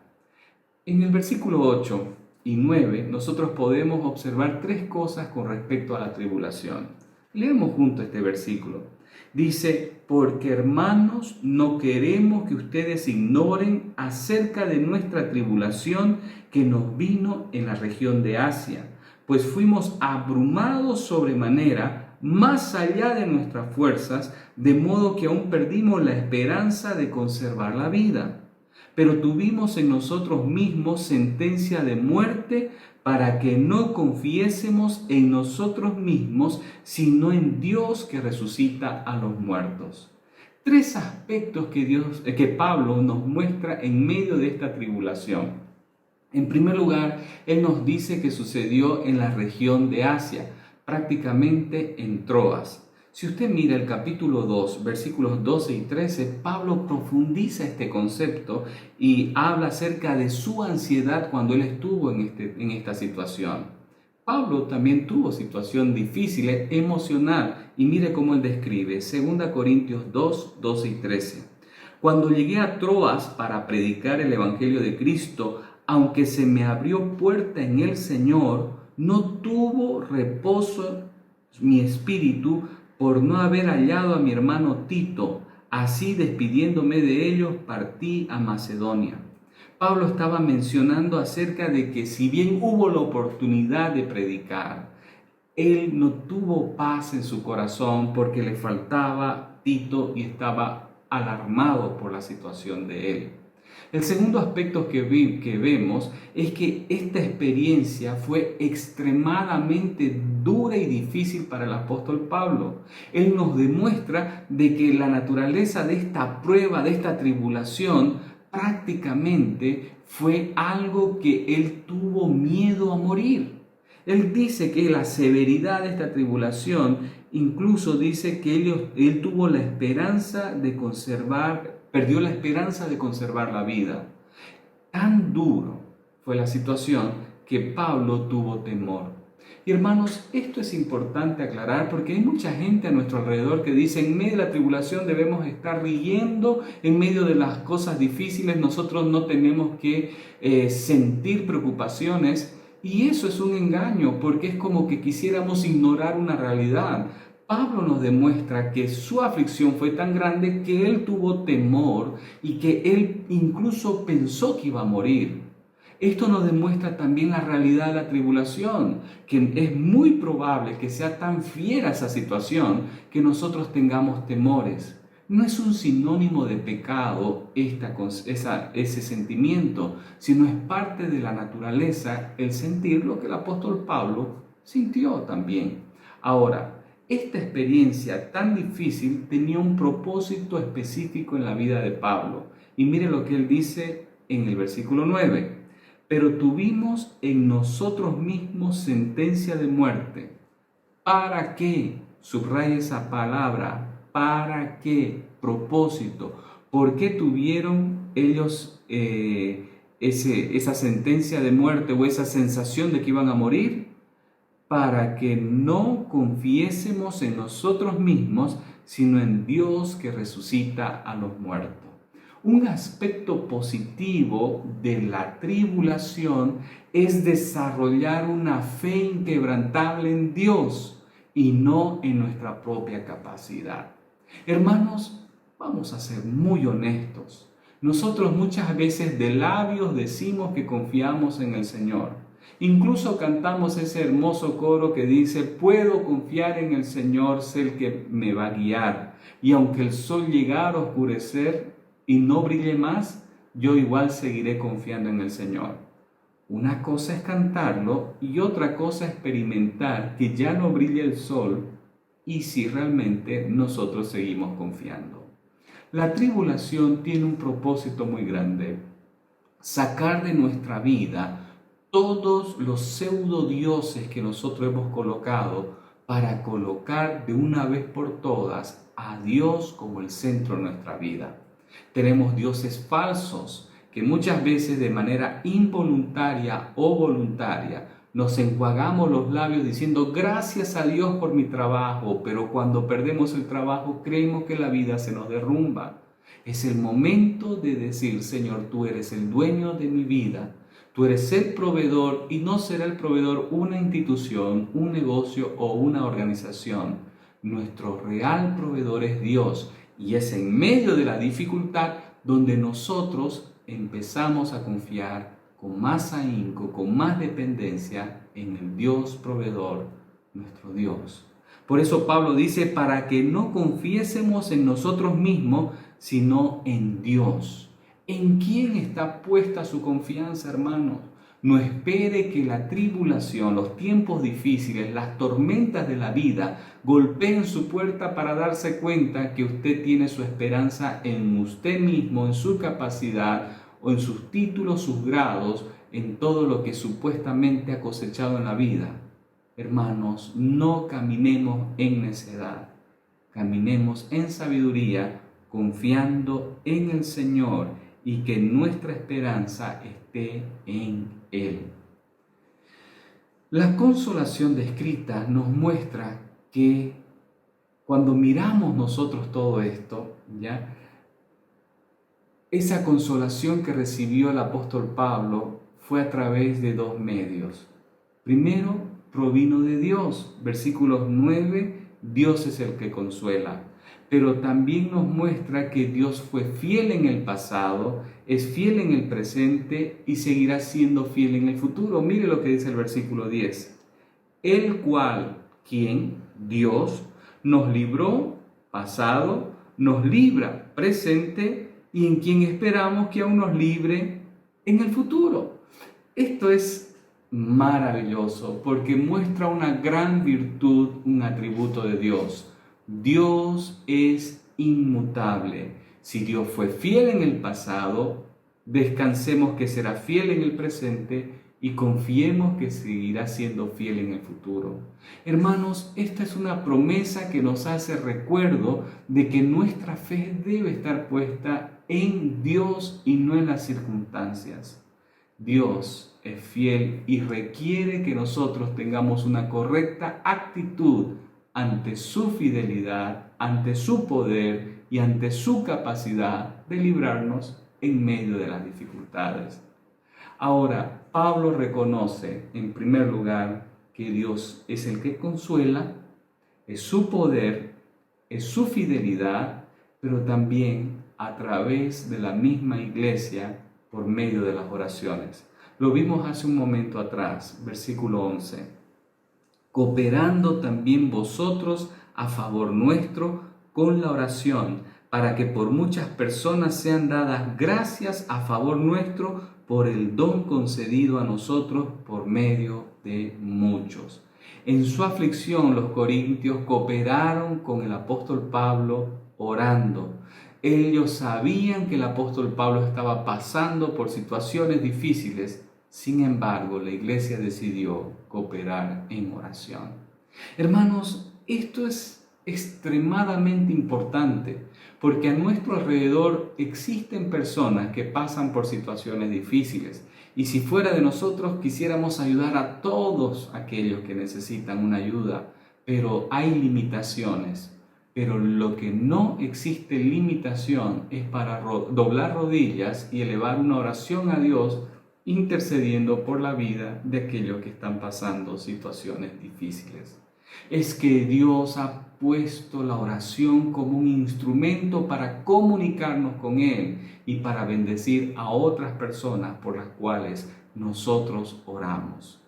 En el versículo 8 y 9 nosotros podemos observar tres cosas con respecto a la tribulación. Leemos juntos este versículo. Dice, porque hermanos, no queremos que ustedes ignoren acerca de nuestra tribulación que nos vino en la región de Asia, pues fuimos abrumados sobremanera, más allá de nuestras fuerzas, de modo que aún perdimos la esperanza de conservar la vida. Pero tuvimos en nosotros mismos sentencia de muerte para que no confiésemos en nosotros mismos, sino en Dios que resucita a los muertos. Tres aspectos que Pablo nos muestra en medio de esta tribulación. En primer lugar, él nos dice que sucedió en la región de Asia, prácticamente en Troas. Si usted mira el capítulo 2, versículos 12 y 13, Pablo profundiza este concepto y habla acerca de su ansiedad cuando él estuvo en esta situación. Pablo también tuvo situación difícil, emocional, y mire cómo él describe, 2 Corintios 2, 12 y 13. Cuando llegué a Troas para predicar el evangelio de Cristo, aunque se me abrió puerta en el Señor, no tuvo reposo mi espíritu por no haber hallado a mi hermano Tito. Así, despidiéndome de ellos, partí a Macedonia. Pablo estaba mencionando acerca de que si bien hubo la oportunidad de predicar, él no tuvo paz en su corazón porque le faltaba Tito y estaba alarmado por la situación de él. El segundo aspecto que vemos es que esta experiencia fue extremadamente dura y difícil para el apóstol Pablo. Él nos demuestra de que la naturaleza de esta prueba, de esta tribulación, prácticamente fue algo que él tuvo miedo a morir. Él dice que la severidad de esta tribulación incluso dice que él tuvo la esperanza de perdió la esperanza de conservar la vida. Tan duro fue la situación que Pablo tuvo temor. Y hermanos, esto es importante aclarar porque hay mucha gente a nuestro alrededor que dice en medio de la tribulación debemos estar riendo, en medio de las cosas difíciles nosotros no tenemos que sentir preocupaciones. Y eso es un engaño porque es como que quisiéramos ignorar una realidad. Pablo nos demuestra que su aflicción fue tan grande que él tuvo temor y que él incluso pensó que iba a morir. Esto nos demuestra también la realidad de la tribulación, que es muy probable que sea tan fiera esa situación que nosotros tengamos temores. No es un sinónimo de pecado ese sentimiento, sino es parte de la naturaleza el sentir lo que el apóstol Pablo sintió también. Ahora, esta experiencia tan difícil tenía un propósito específico en la vida de Pablo. Y mire lo que él dice en el versículo 9. Pero tuvimos en nosotros mismos sentencia de muerte. ¿Para qué? Subraya esa palabra. ¿Para qué? Propósito. ¿Por qué tuvieron ellos esa sentencia de muerte o esa sensación de que iban a morir? Para que no confiésemos en nosotros mismos, sino en Dios que resucita a los muertos. Un aspecto positivo de la tribulación es desarrollar una fe inquebrantable en Dios y no en nuestra propia capacidad. Hermanos, vamos a ser muy honestos. Nosotros muchas veces de labios decimos que confiamos en el Señor. Incluso cantamos ese hermoso coro que dice, puedo confiar en el Señor, sé el que me va a guiar. Y aunque el sol llegara a oscurecer y no brille más, yo igual seguiré confiando en el Señor. Una cosa es cantarlo y otra cosa experimentar que ya no brille el sol y si realmente nosotros seguimos confiando. La tribulación tiene un propósito muy grande, sacar de nuestra vida todos los pseudodioses que nosotros hemos colocado para colocar de una vez por todas a Dios como el centro de nuestra vida. Tenemos dioses falsos que muchas veces de manera involuntaria o voluntaria nos enjuagamos los labios diciendo gracias a Dios por mi trabajo, pero cuando perdemos el trabajo creemos que la vida se nos derrumba. Es el momento de decir, Señor, tú eres el dueño de mi vida, tú eres el proveedor y no será el proveedor una institución, un negocio o una organización. Nuestro real proveedor es Dios y es en medio de la dificultad donde nosotros empezamos a confiar con más ahínco, con más dependencia en el Dios proveedor, nuestro Dios. Por eso Pablo dice, para que no confiésemos en nosotros mismos, sino en Dios. ¿En quién está puesta su confianza, hermanos? No espere que la tribulación, los tiempos difíciles, las tormentas de la vida golpeen su puerta para darse cuenta que usted tiene su esperanza en usted mismo, en su capacidad o en sus títulos, sus grados, en todo lo que supuestamente ha cosechado en la vida. Hermanos, no caminemos en necedad, caminemos en sabiduría, confiando en el Señor y que nuestra esperanza esté en Él. La consolación descrita nos muestra que cuando miramos nosotros todo esto, ¿ya? Esa consolación que recibió el apóstol Pablo fue a través de dos medios. Primero, provino de Dios. Versículos 9, Dios es el que consuela. Pero también nos muestra que Dios fue fiel en el pasado, es fiel en el presente y seguirá siendo fiel en el futuro. Mire lo que dice el versículo 10. El cual, ¿quién? Dios, nos libró, pasado, nos libra, presente, y en quien esperamos que aún nos libre en el futuro. Esto es maravilloso porque muestra una gran virtud, un atributo de Dios. Dios es inmutable. Si Dios fue fiel en el pasado, descansemos que será fiel en el presente y confiemos que seguirá siendo fiel en el futuro. Hermanos, esta es una promesa que nos hace recuerdo de que nuestra fe debe estar puesta en Dios y no en las circunstancias. Dios es fiel y requiere que nosotros tengamos una correcta actitud ante su fidelidad, ante su poder y ante su capacidad de librarnos en medio de las dificultades. Ahora, Pablo reconoce en primer lugar que Dios es el que consuela, es su poder, es su fidelidad, pero también a través de la misma iglesia por medio de las oraciones. Lo vimos hace un momento atrás, versículo 11. Cooperando también vosotros a favor nuestro con la oración, para que por muchas personas sean dadas gracias a favor nuestro por el don concedido a nosotros por medio de muchos. En su aflicción los corintios cooperaron con el apóstol Pablo orando. Ellos sabían que el apóstol Pablo estaba pasando por situaciones difíciles. Sin embargo, la iglesia decidió cooperar en oración. Hermanos, esto es extremadamente importante porque a nuestro alrededor existen personas que pasan por situaciones difíciles y si fuera de nosotros quisiéramos ayudar a todos aquellos que necesitan una ayuda, pero hay limitaciones. Pero lo que no existe limitación es para doblar rodillas y elevar una oración a Dios intercediendo por la vida de aquellos que están pasando situaciones difíciles. Es que Dios ha puesto la oración como un instrumento para comunicarnos con Él y para bendecir a otras personas por las cuales nosotros oramos.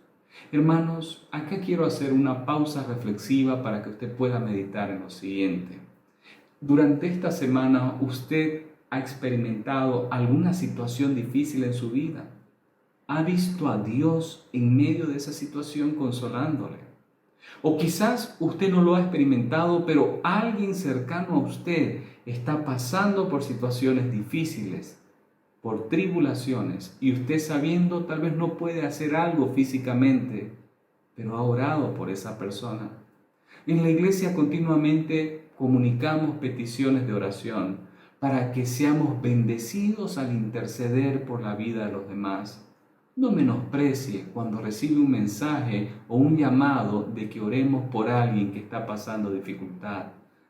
Hermanos, acá quiero hacer una pausa reflexiva para que usted pueda meditar en lo siguiente. Durante esta semana, ¿usted ha experimentado alguna situación difícil en su vida? ¿Ha visto a Dios en medio de esa situación consolándole? O quizás usted no lo ha experimentado, pero alguien cercano a usted está pasando por situaciones difíciles, por tribulaciones, y usted sabiendo tal vez no puede hacer algo físicamente, pero ha orado por esa persona. En la iglesia continuamente comunicamos peticiones de oración para que seamos bendecidos al interceder por la vida de los demás. No menosprecie cuando recibe un mensaje o un llamado de que oremos por alguien que está pasando dificultad.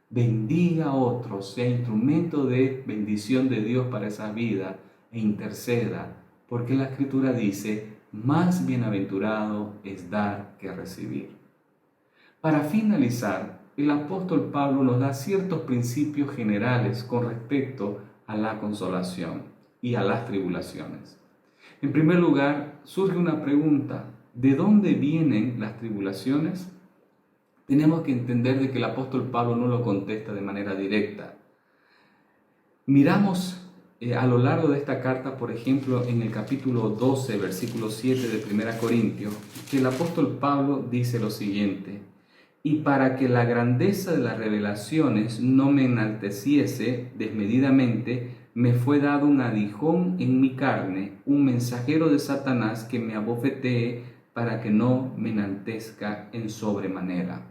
Bendiga a otros, sea instrumento de bendición de Dios para esa vida e interceda, porque la Escritura dice, más bienaventurado es dar que recibir. Para finalizar, el apóstol Pablo nos da ciertos principios generales con respecto a la consolación y a las tribulaciones. En primer lugar, surge una pregunta: ¿de dónde vienen las tribulaciones? Tenemos que entender de que el apóstol Pablo no lo contesta de manera directa. Miramos a lo largo de esta carta, por ejemplo, en el capítulo 12, versículo 7 de 1 Corintios, que el apóstol Pablo dice lo siguiente: y para que la grandeza de las revelaciones no me enalteciese desmedidamente, me fue dado un aguijón en mi carne, un mensajero de Satanás que me abofetee para que no me enaltezca en sobremanera.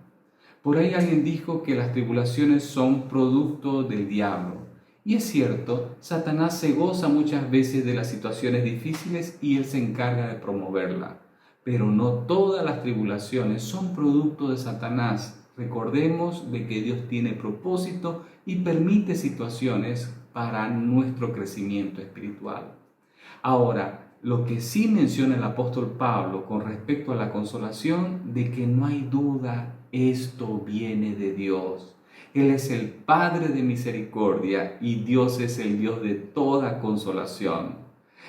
Por ahí alguien dijo que las tribulaciones son producto del diablo. Y es cierto, Satanás se goza muchas veces de las situaciones difíciles y él se encarga de promoverla. Pero no todas las tribulaciones son producto de Satanás. Recordemos de que Dios tiene propósito y permite situaciones para nuestro crecimiento espiritual. Ahora, lo que sí menciona el apóstol Pablo con respecto a la consolación, de que no hay duda, esto viene de Dios. Él es el Padre de misericordia y Dios es el Dios de toda consolación.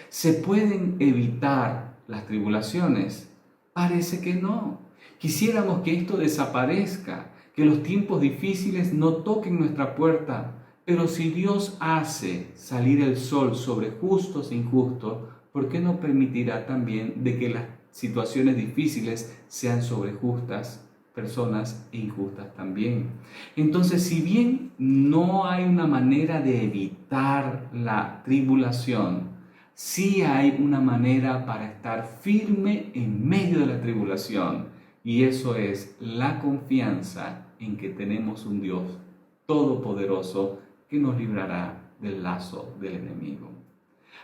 ¿Se pueden evitar las tribulaciones? Parece que no. Quisiéramos que esto desaparezca, que los tiempos difíciles no toquen nuestra puerta, pero si Dios hace salir el sol sobre justos e injustos, ¿por qué no permitirá también de que las situaciones difíciles sean sobre justas personas e injustas también? Entonces, si bien no hay una manera de evitar la tribulación, sí hay una manera para estar firme en medio de la tribulación, y eso es la confianza en que tenemos un Dios todopoderoso que nos librará del lazo del enemigo.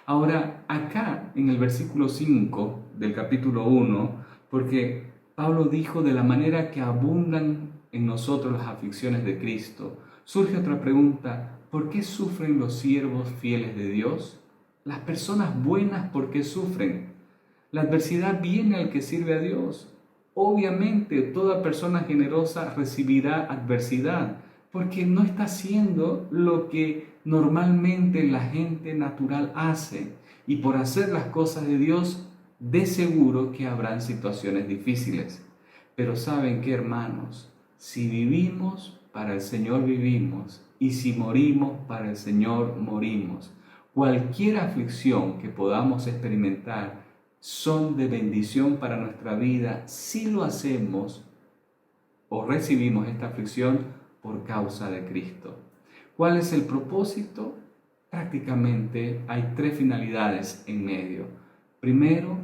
Ahora, acá en el versículo 5 del capítulo 1, porque Pablo dijo de la manera que abundan en nosotros las aflicciones de Cristo, surge otra pregunta: ¿por qué sufren los siervos fieles de Dios? Las personas buenas, ¿por qué sufren? La adversidad viene al que sirve a Dios. Obviamente, toda persona generosa recibirá adversidad, porque no está haciendo lo que normalmente la gente natural hace. Y por hacer las cosas de Dios, de seguro que habrán situaciones difíciles. Pero ¿saben qué, hermanos? Si vivimos, para el Señor vivimos, y si morimos, para el Señor morimos. Cualquier aflicción que podamos experimentar son de bendición para nuestra vida si lo hacemos o recibimos esta aflicción por causa de Cristo. ¿Cuál es el propósito? Prácticamente hay tres finalidades en medio. Primero,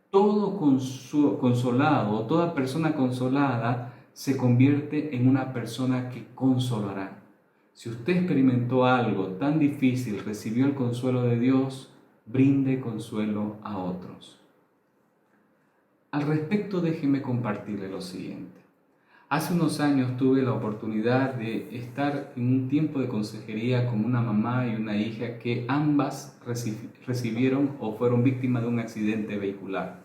todo consolado, toda persona consolada se convierte en una persona que consolará. Si usted experimentó algo tan difícil, recibió el consuelo de Dios, brinde consuelo a otros. Al respecto, déjeme compartirle lo siguiente. Hace unos años tuve la oportunidad de estar en un tiempo de consejería con una mamá y una hija que ambas recibieron o fueron víctimas de un accidente vehicular.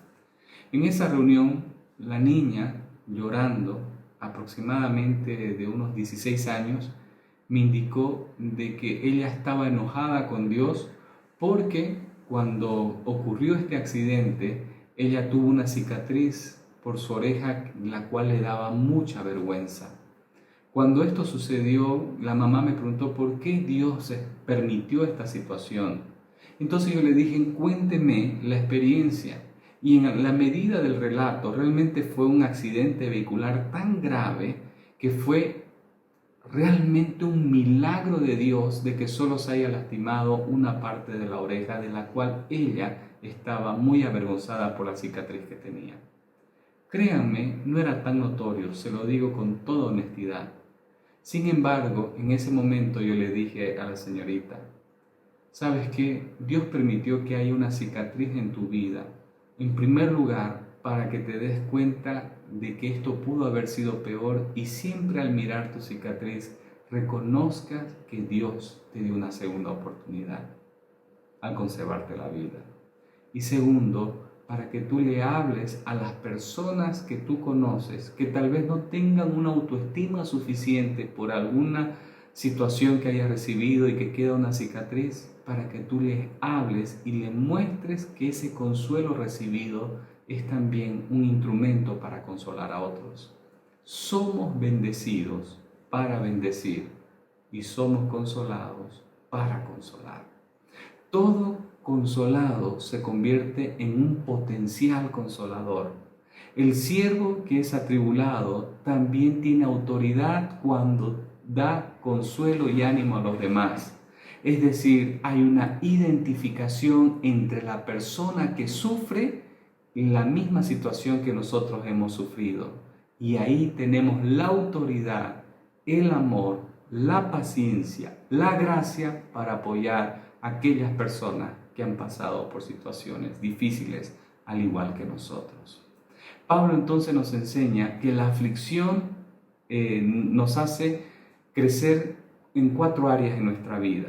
En esa reunión, la niña, llorando, aproximadamente de unos 16 años, me indicó de que ella estaba enojada con Dios porque cuando ocurrió este accidente, ella tuvo una cicatriz por su oreja, la cual le daba mucha vergüenza. Cuando esto sucedió, la mamá me preguntó por qué Dios permitió esta situación. Entonces yo le dije: cuénteme la experiencia. Y en la medida del relato, realmente fue un accidente vehicular tan grave que fue realmente un milagro de Dios de que solo se haya lastimado una parte de la oreja, de la cual ella estaba muy avergonzada por la cicatriz que tenía. Créanme, no era tan notorio, se lo digo con toda honestidad. Sin embargo, en ese momento yo le dije a la señorita, ¿sabes qué? Dios permitió que haya una cicatriz en tu vida, en primer lugar, para que te des cuenta de que esto pudo haber sido peor, y siempre al mirar tu cicatriz reconozcas que Dios te dio una segunda oportunidad al conservarte la vida. Y segundo, para que tú le hables a las personas que tú conoces, que tal vez no tengan una autoestima suficiente por alguna situación que hayas recibido y que queda una cicatriz, para que tú les hables y le muestres que ese consuelo recibido es también un instrumento para consolar a otros. Somos bendecidos para bendecir y somos consolados para consolar. Todo consolado se convierte en un potencial consolador. El siervo que es atribulado también tiene autoridad cuando da consuelo y ánimo a los demás. Es decir, hay una identificación entre la persona que sufre y la misma situación que nosotros hemos sufrido. Y ahí tenemos la autoridad, el amor, la paciencia, la gracia para apoyar a aquellas personas que han pasado por situaciones difíciles, al igual que nosotros. Pablo entonces nos enseña que la aflicción nos hace crecer en 4 áreas en nuestra vida.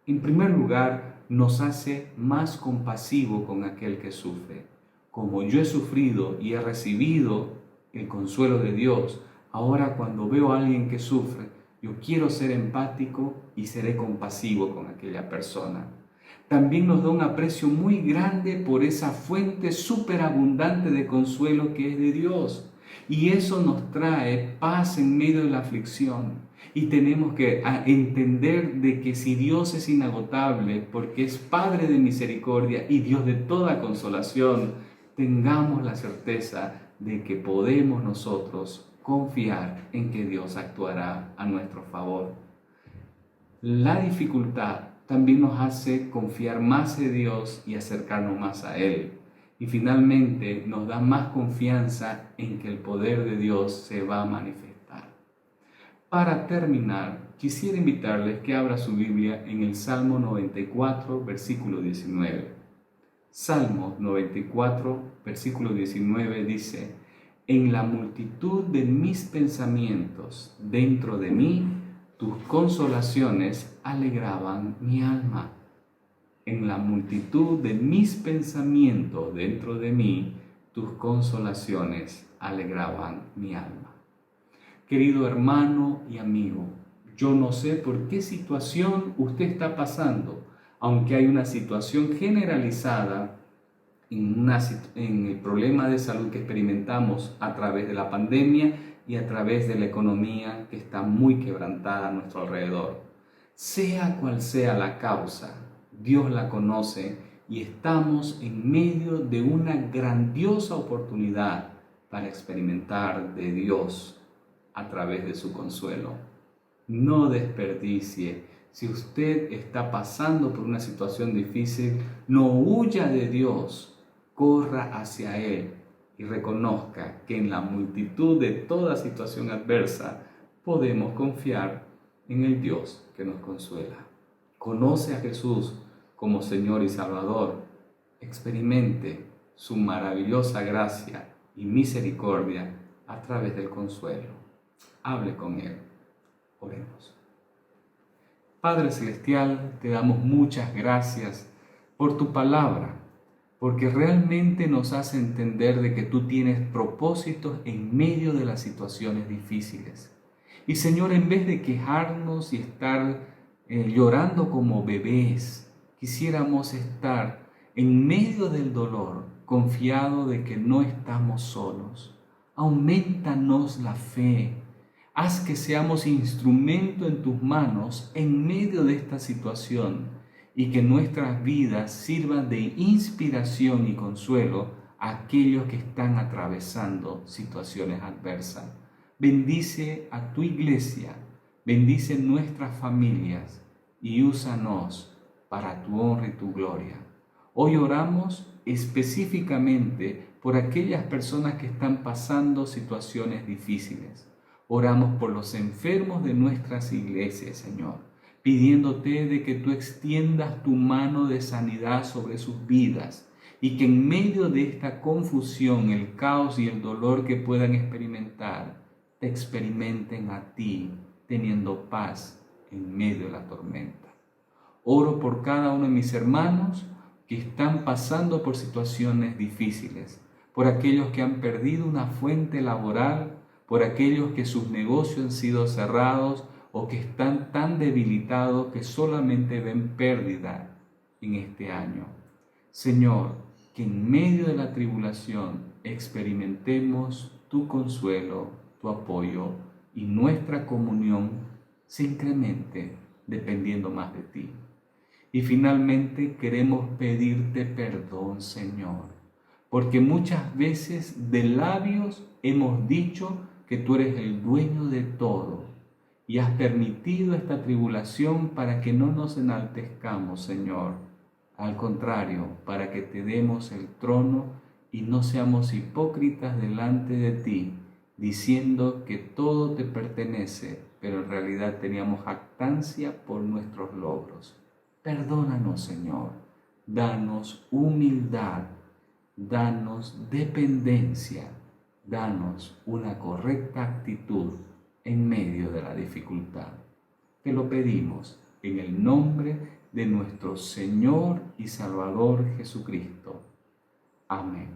En primer lugar, nos hace más compasivo con aquel que sufre. Como yo he sufrido y he recibido el consuelo de Dios, ahora cuando veo a alguien que sufre, yo quiero ser empático y seré compasivo con aquella persona. También nos da un aprecio muy grande por esa fuente superabundante de consuelo que es de Dios. Y eso nos trae paz en medio de la aflicción. Y tenemos que entender de que si Dios es inagotable, porque es Padre de misericordia y Dios de toda consolación, tengamos la certeza de que podemos nosotros confiar en que Dios actuará a nuestro favor. La dificultad también nos hace confiar más en Dios y acercarnos más a Él. Y finalmente nos da más confianza en que el poder de Dios se va a manifestar. Para terminar, quisiera invitarles que abra su Biblia en el Salmo 94, versículo 19. Salmo 94, versículo 19 dice: en la multitud de mis pensamientos dentro de mí, tus consolaciones alegraban mi alma. En la multitud de mis pensamientos dentro de mí, tus consolaciones alegraban mi alma. Querido hermano y amigo, yo no sé por qué situación usted está pasando, aunque hay una situación generalizada en el problema de salud que experimentamos a través de la pandemia y a través de la economía que está muy quebrantada a nuestro alrededor. Sea cual sea la causa, Dios la conoce y estamos en medio de una grandiosa oportunidad para experimentar de Dios a través de su consuelo. No desperdicie. Si usted está pasando por una situación difícil, no huya de Dios, corra hacia Él y reconozca que en la multitud de toda situación adversa podemos confiar en el Dios que nos consuela. Conoce a Jesús como Señor y Salvador. Experimente su maravillosa gracia y misericordia a través del consuelo. Hable con Él. Oremos. Padre Celestial, te damos muchas gracias por tu palabra, porque realmente nos hace entender de que tú tienes propósitos en medio de las situaciones difíciles. Y Señor, en vez de quejarnos y estar llorando como bebés, quisiéramos estar en medio del dolor, confiado de que no estamos solos. Aumentanos la fe. Haz que seamos instrumento en tus manos en medio de esta situación y que nuestras vidas sirvan de inspiración y consuelo a aquellos que están atravesando situaciones adversas. Bendice a tu iglesia, bendice nuestras familias y úsanos para tu honra y tu gloria. Hoy oramos específicamente por aquellas personas que están pasando situaciones difíciles. Oramos por los enfermos de nuestras iglesias, Señor, pidiéndote de que tú extiendas tu mano de sanidad sobre sus vidas y que en medio de esta confusión, el caos y el dolor que puedan experimentar, te experimenten a ti, teniendo paz en medio de la tormenta. Oro por cada uno de mis hermanos que están pasando por situaciones difíciles, por aquellos que han perdido una fuente laboral, por aquellos que sus negocios han sido cerrados o que están tan debilitados que solamente ven pérdida en este año. Señor, que en medio de la tribulación experimentemos tu consuelo, tu apoyo y nuestra comunión se incremente dependiendo más de ti. Y finalmente queremos pedirte perdón, Señor, porque muchas veces de labios hemos dicho que tú eres el dueño de todo y has permitido esta tribulación para que no nos enaltezcamos, Señor. Al contrario, para que te demos el trono y no seamos hipócritas delante de ti, diciendo que todo te pertenece, pero en realidad teníamos jactancia por nuestros logros. Perdónanos, Señor. Danos humildad, danos dependencia, danos una correcta actitud en medio de la dificultad. Te lo pedimos en el nombre de nuestro Señor y Salvador Jesucristo. Amén.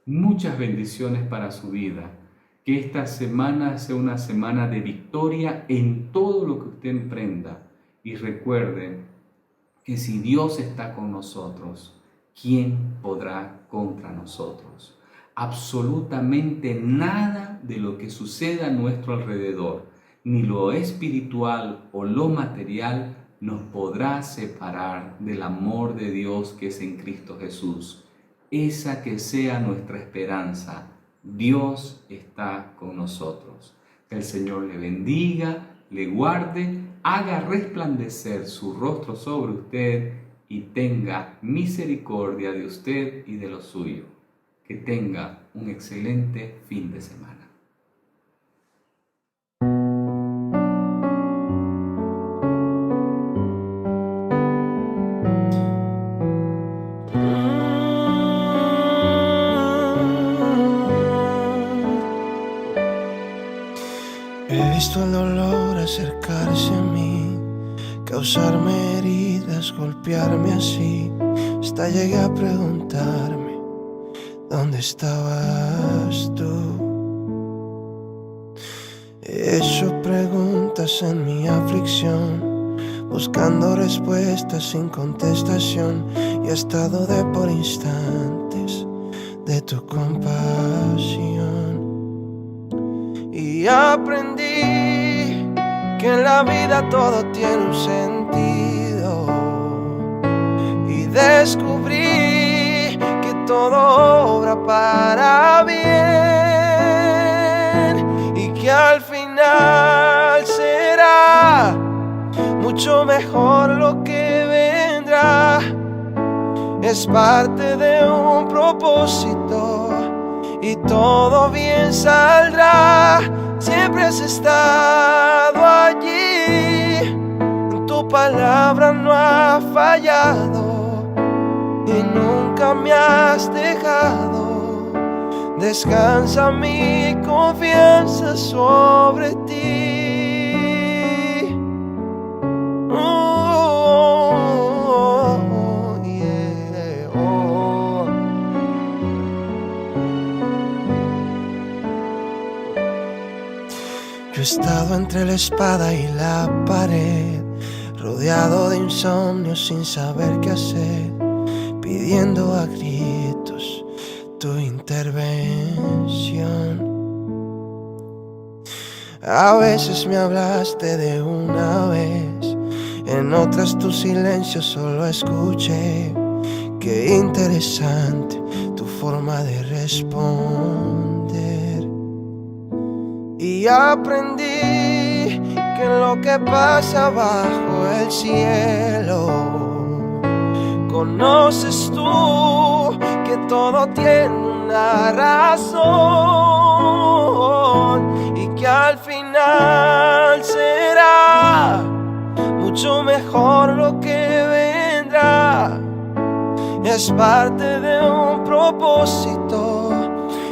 Muchas bendiciones para su vida. Que esta semana sea una semana de victoria en todo lo que usted emprenda. Y recuerden que si Dios está con nosotros, ¿quién podrá contra nosotros? Absolutamente nada de lo que suceda a nuestro alrededor, ni lo espiritual o lo material, nos podrá separar del amor de Dios que es en Cristo Jesús. Esa que sea nuestra esperanza. Dios está con nosotros. Que el Señor le bendiga, le guarde, haga resplandecer su rostro sobre usted y tenga misericordia de usted y de lo suyo. Que tenga un excelente fin de semana. He visto el dolor acercarse a mí, causarme heridas, golpearme así. Hasta llegué a preguntarme, ¿dónde estabas tú? He hecho preguntas en mi aflicción, buscando respuestas sin contestación, y he estado de por instantes de tu compasión. Y aprendí que en la vida todo tiene un sentido, y descubrí que todo obra para bien, y que al final será mucho mejor lo que vendrá. Es parte de un propósito y todo bien saldrá. Siempre has estado allí, tu palabra no ha fallado y nunca me has dejado. Descansa mi confianza sobre ti. Yo he estado entre la espada y la pared, rodeado de insomnio sin saber qué hacer, pidiendo a gritos tu intervención. A veces me hablaste de una vez, en otras tu silencio solo escuché. Qué interesante tu forma de responder. Y aprendí que lo que pasa bajo el cielo, conoces tú que todo tiene una razón. final será mucho mejor lo que vendrá. Es parte de un propósito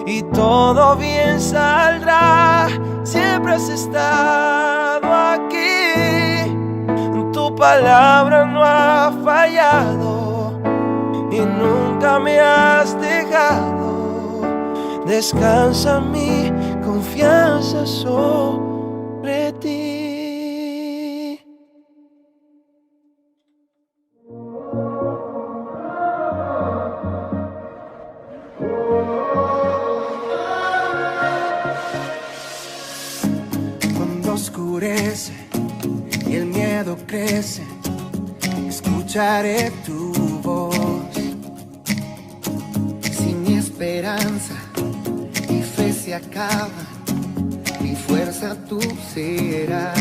y todo bien saldrá. Siempre has estado aquí, tu palabra no ha fallado y nunca me has dejado. Descansa mi confianza sobre ti. Cuando oscurece y el miedo crece, escucharé tu voz. Si mi esperanza y fe se acaban, mi fuerza tú serás.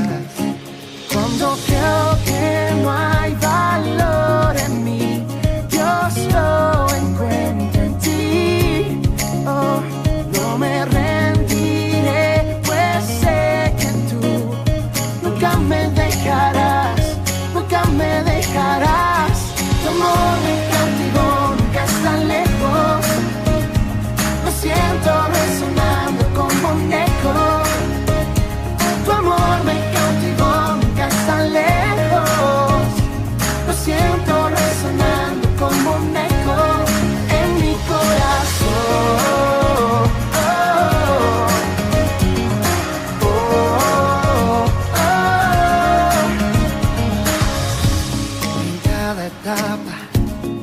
Cuando creo que no hay valor en mí, Dios lo encuentra en ti. Oh, no me rendiré, pues sé que tú nunca me dejarás, nunca me dejarás. Tu amor me cautivó, nunca está lejos. Lo siento resonando como un eco. Tu amor me cautivó, nunca está lejos. Lo siento resonando como un eco en mi corazón.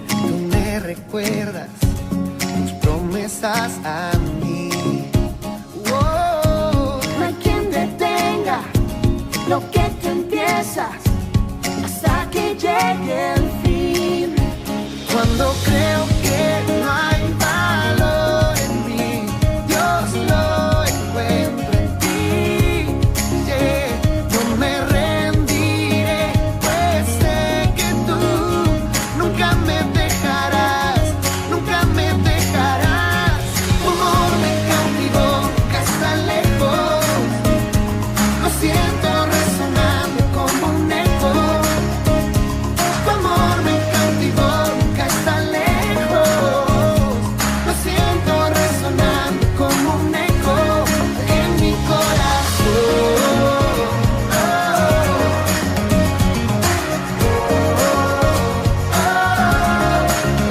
Tú me recuerdas tus promesas a mí. No hay quien detenga lo que tú empiezas hasta que llegue el fin. Cuando creo que no hay valor en mí, Dios lo encuentra en ti. Yeah. No me rendiré, pues sé que tú nunca me dejarás, nunca me dejarás. Tu amor me cautivó, nunca está lejos. Lo siento resonando como un eco. Tu amor me cautivó, nunca está lejos. Lo siento resonando como un eco en mi corazón.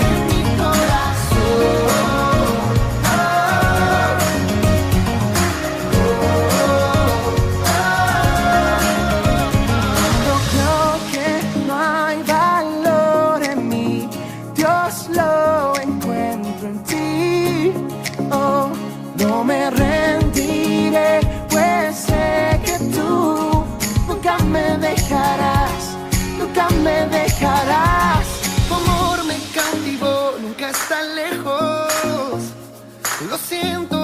En mi corazón. Cuando creo que no hay valor en mí, Dios lo encuentro en ti. Oh, no me rendiré, pues sé que tú nunca me dejarás, nunca me dejarás. Tu amor me cautivó, nunca está lejos. Lo siento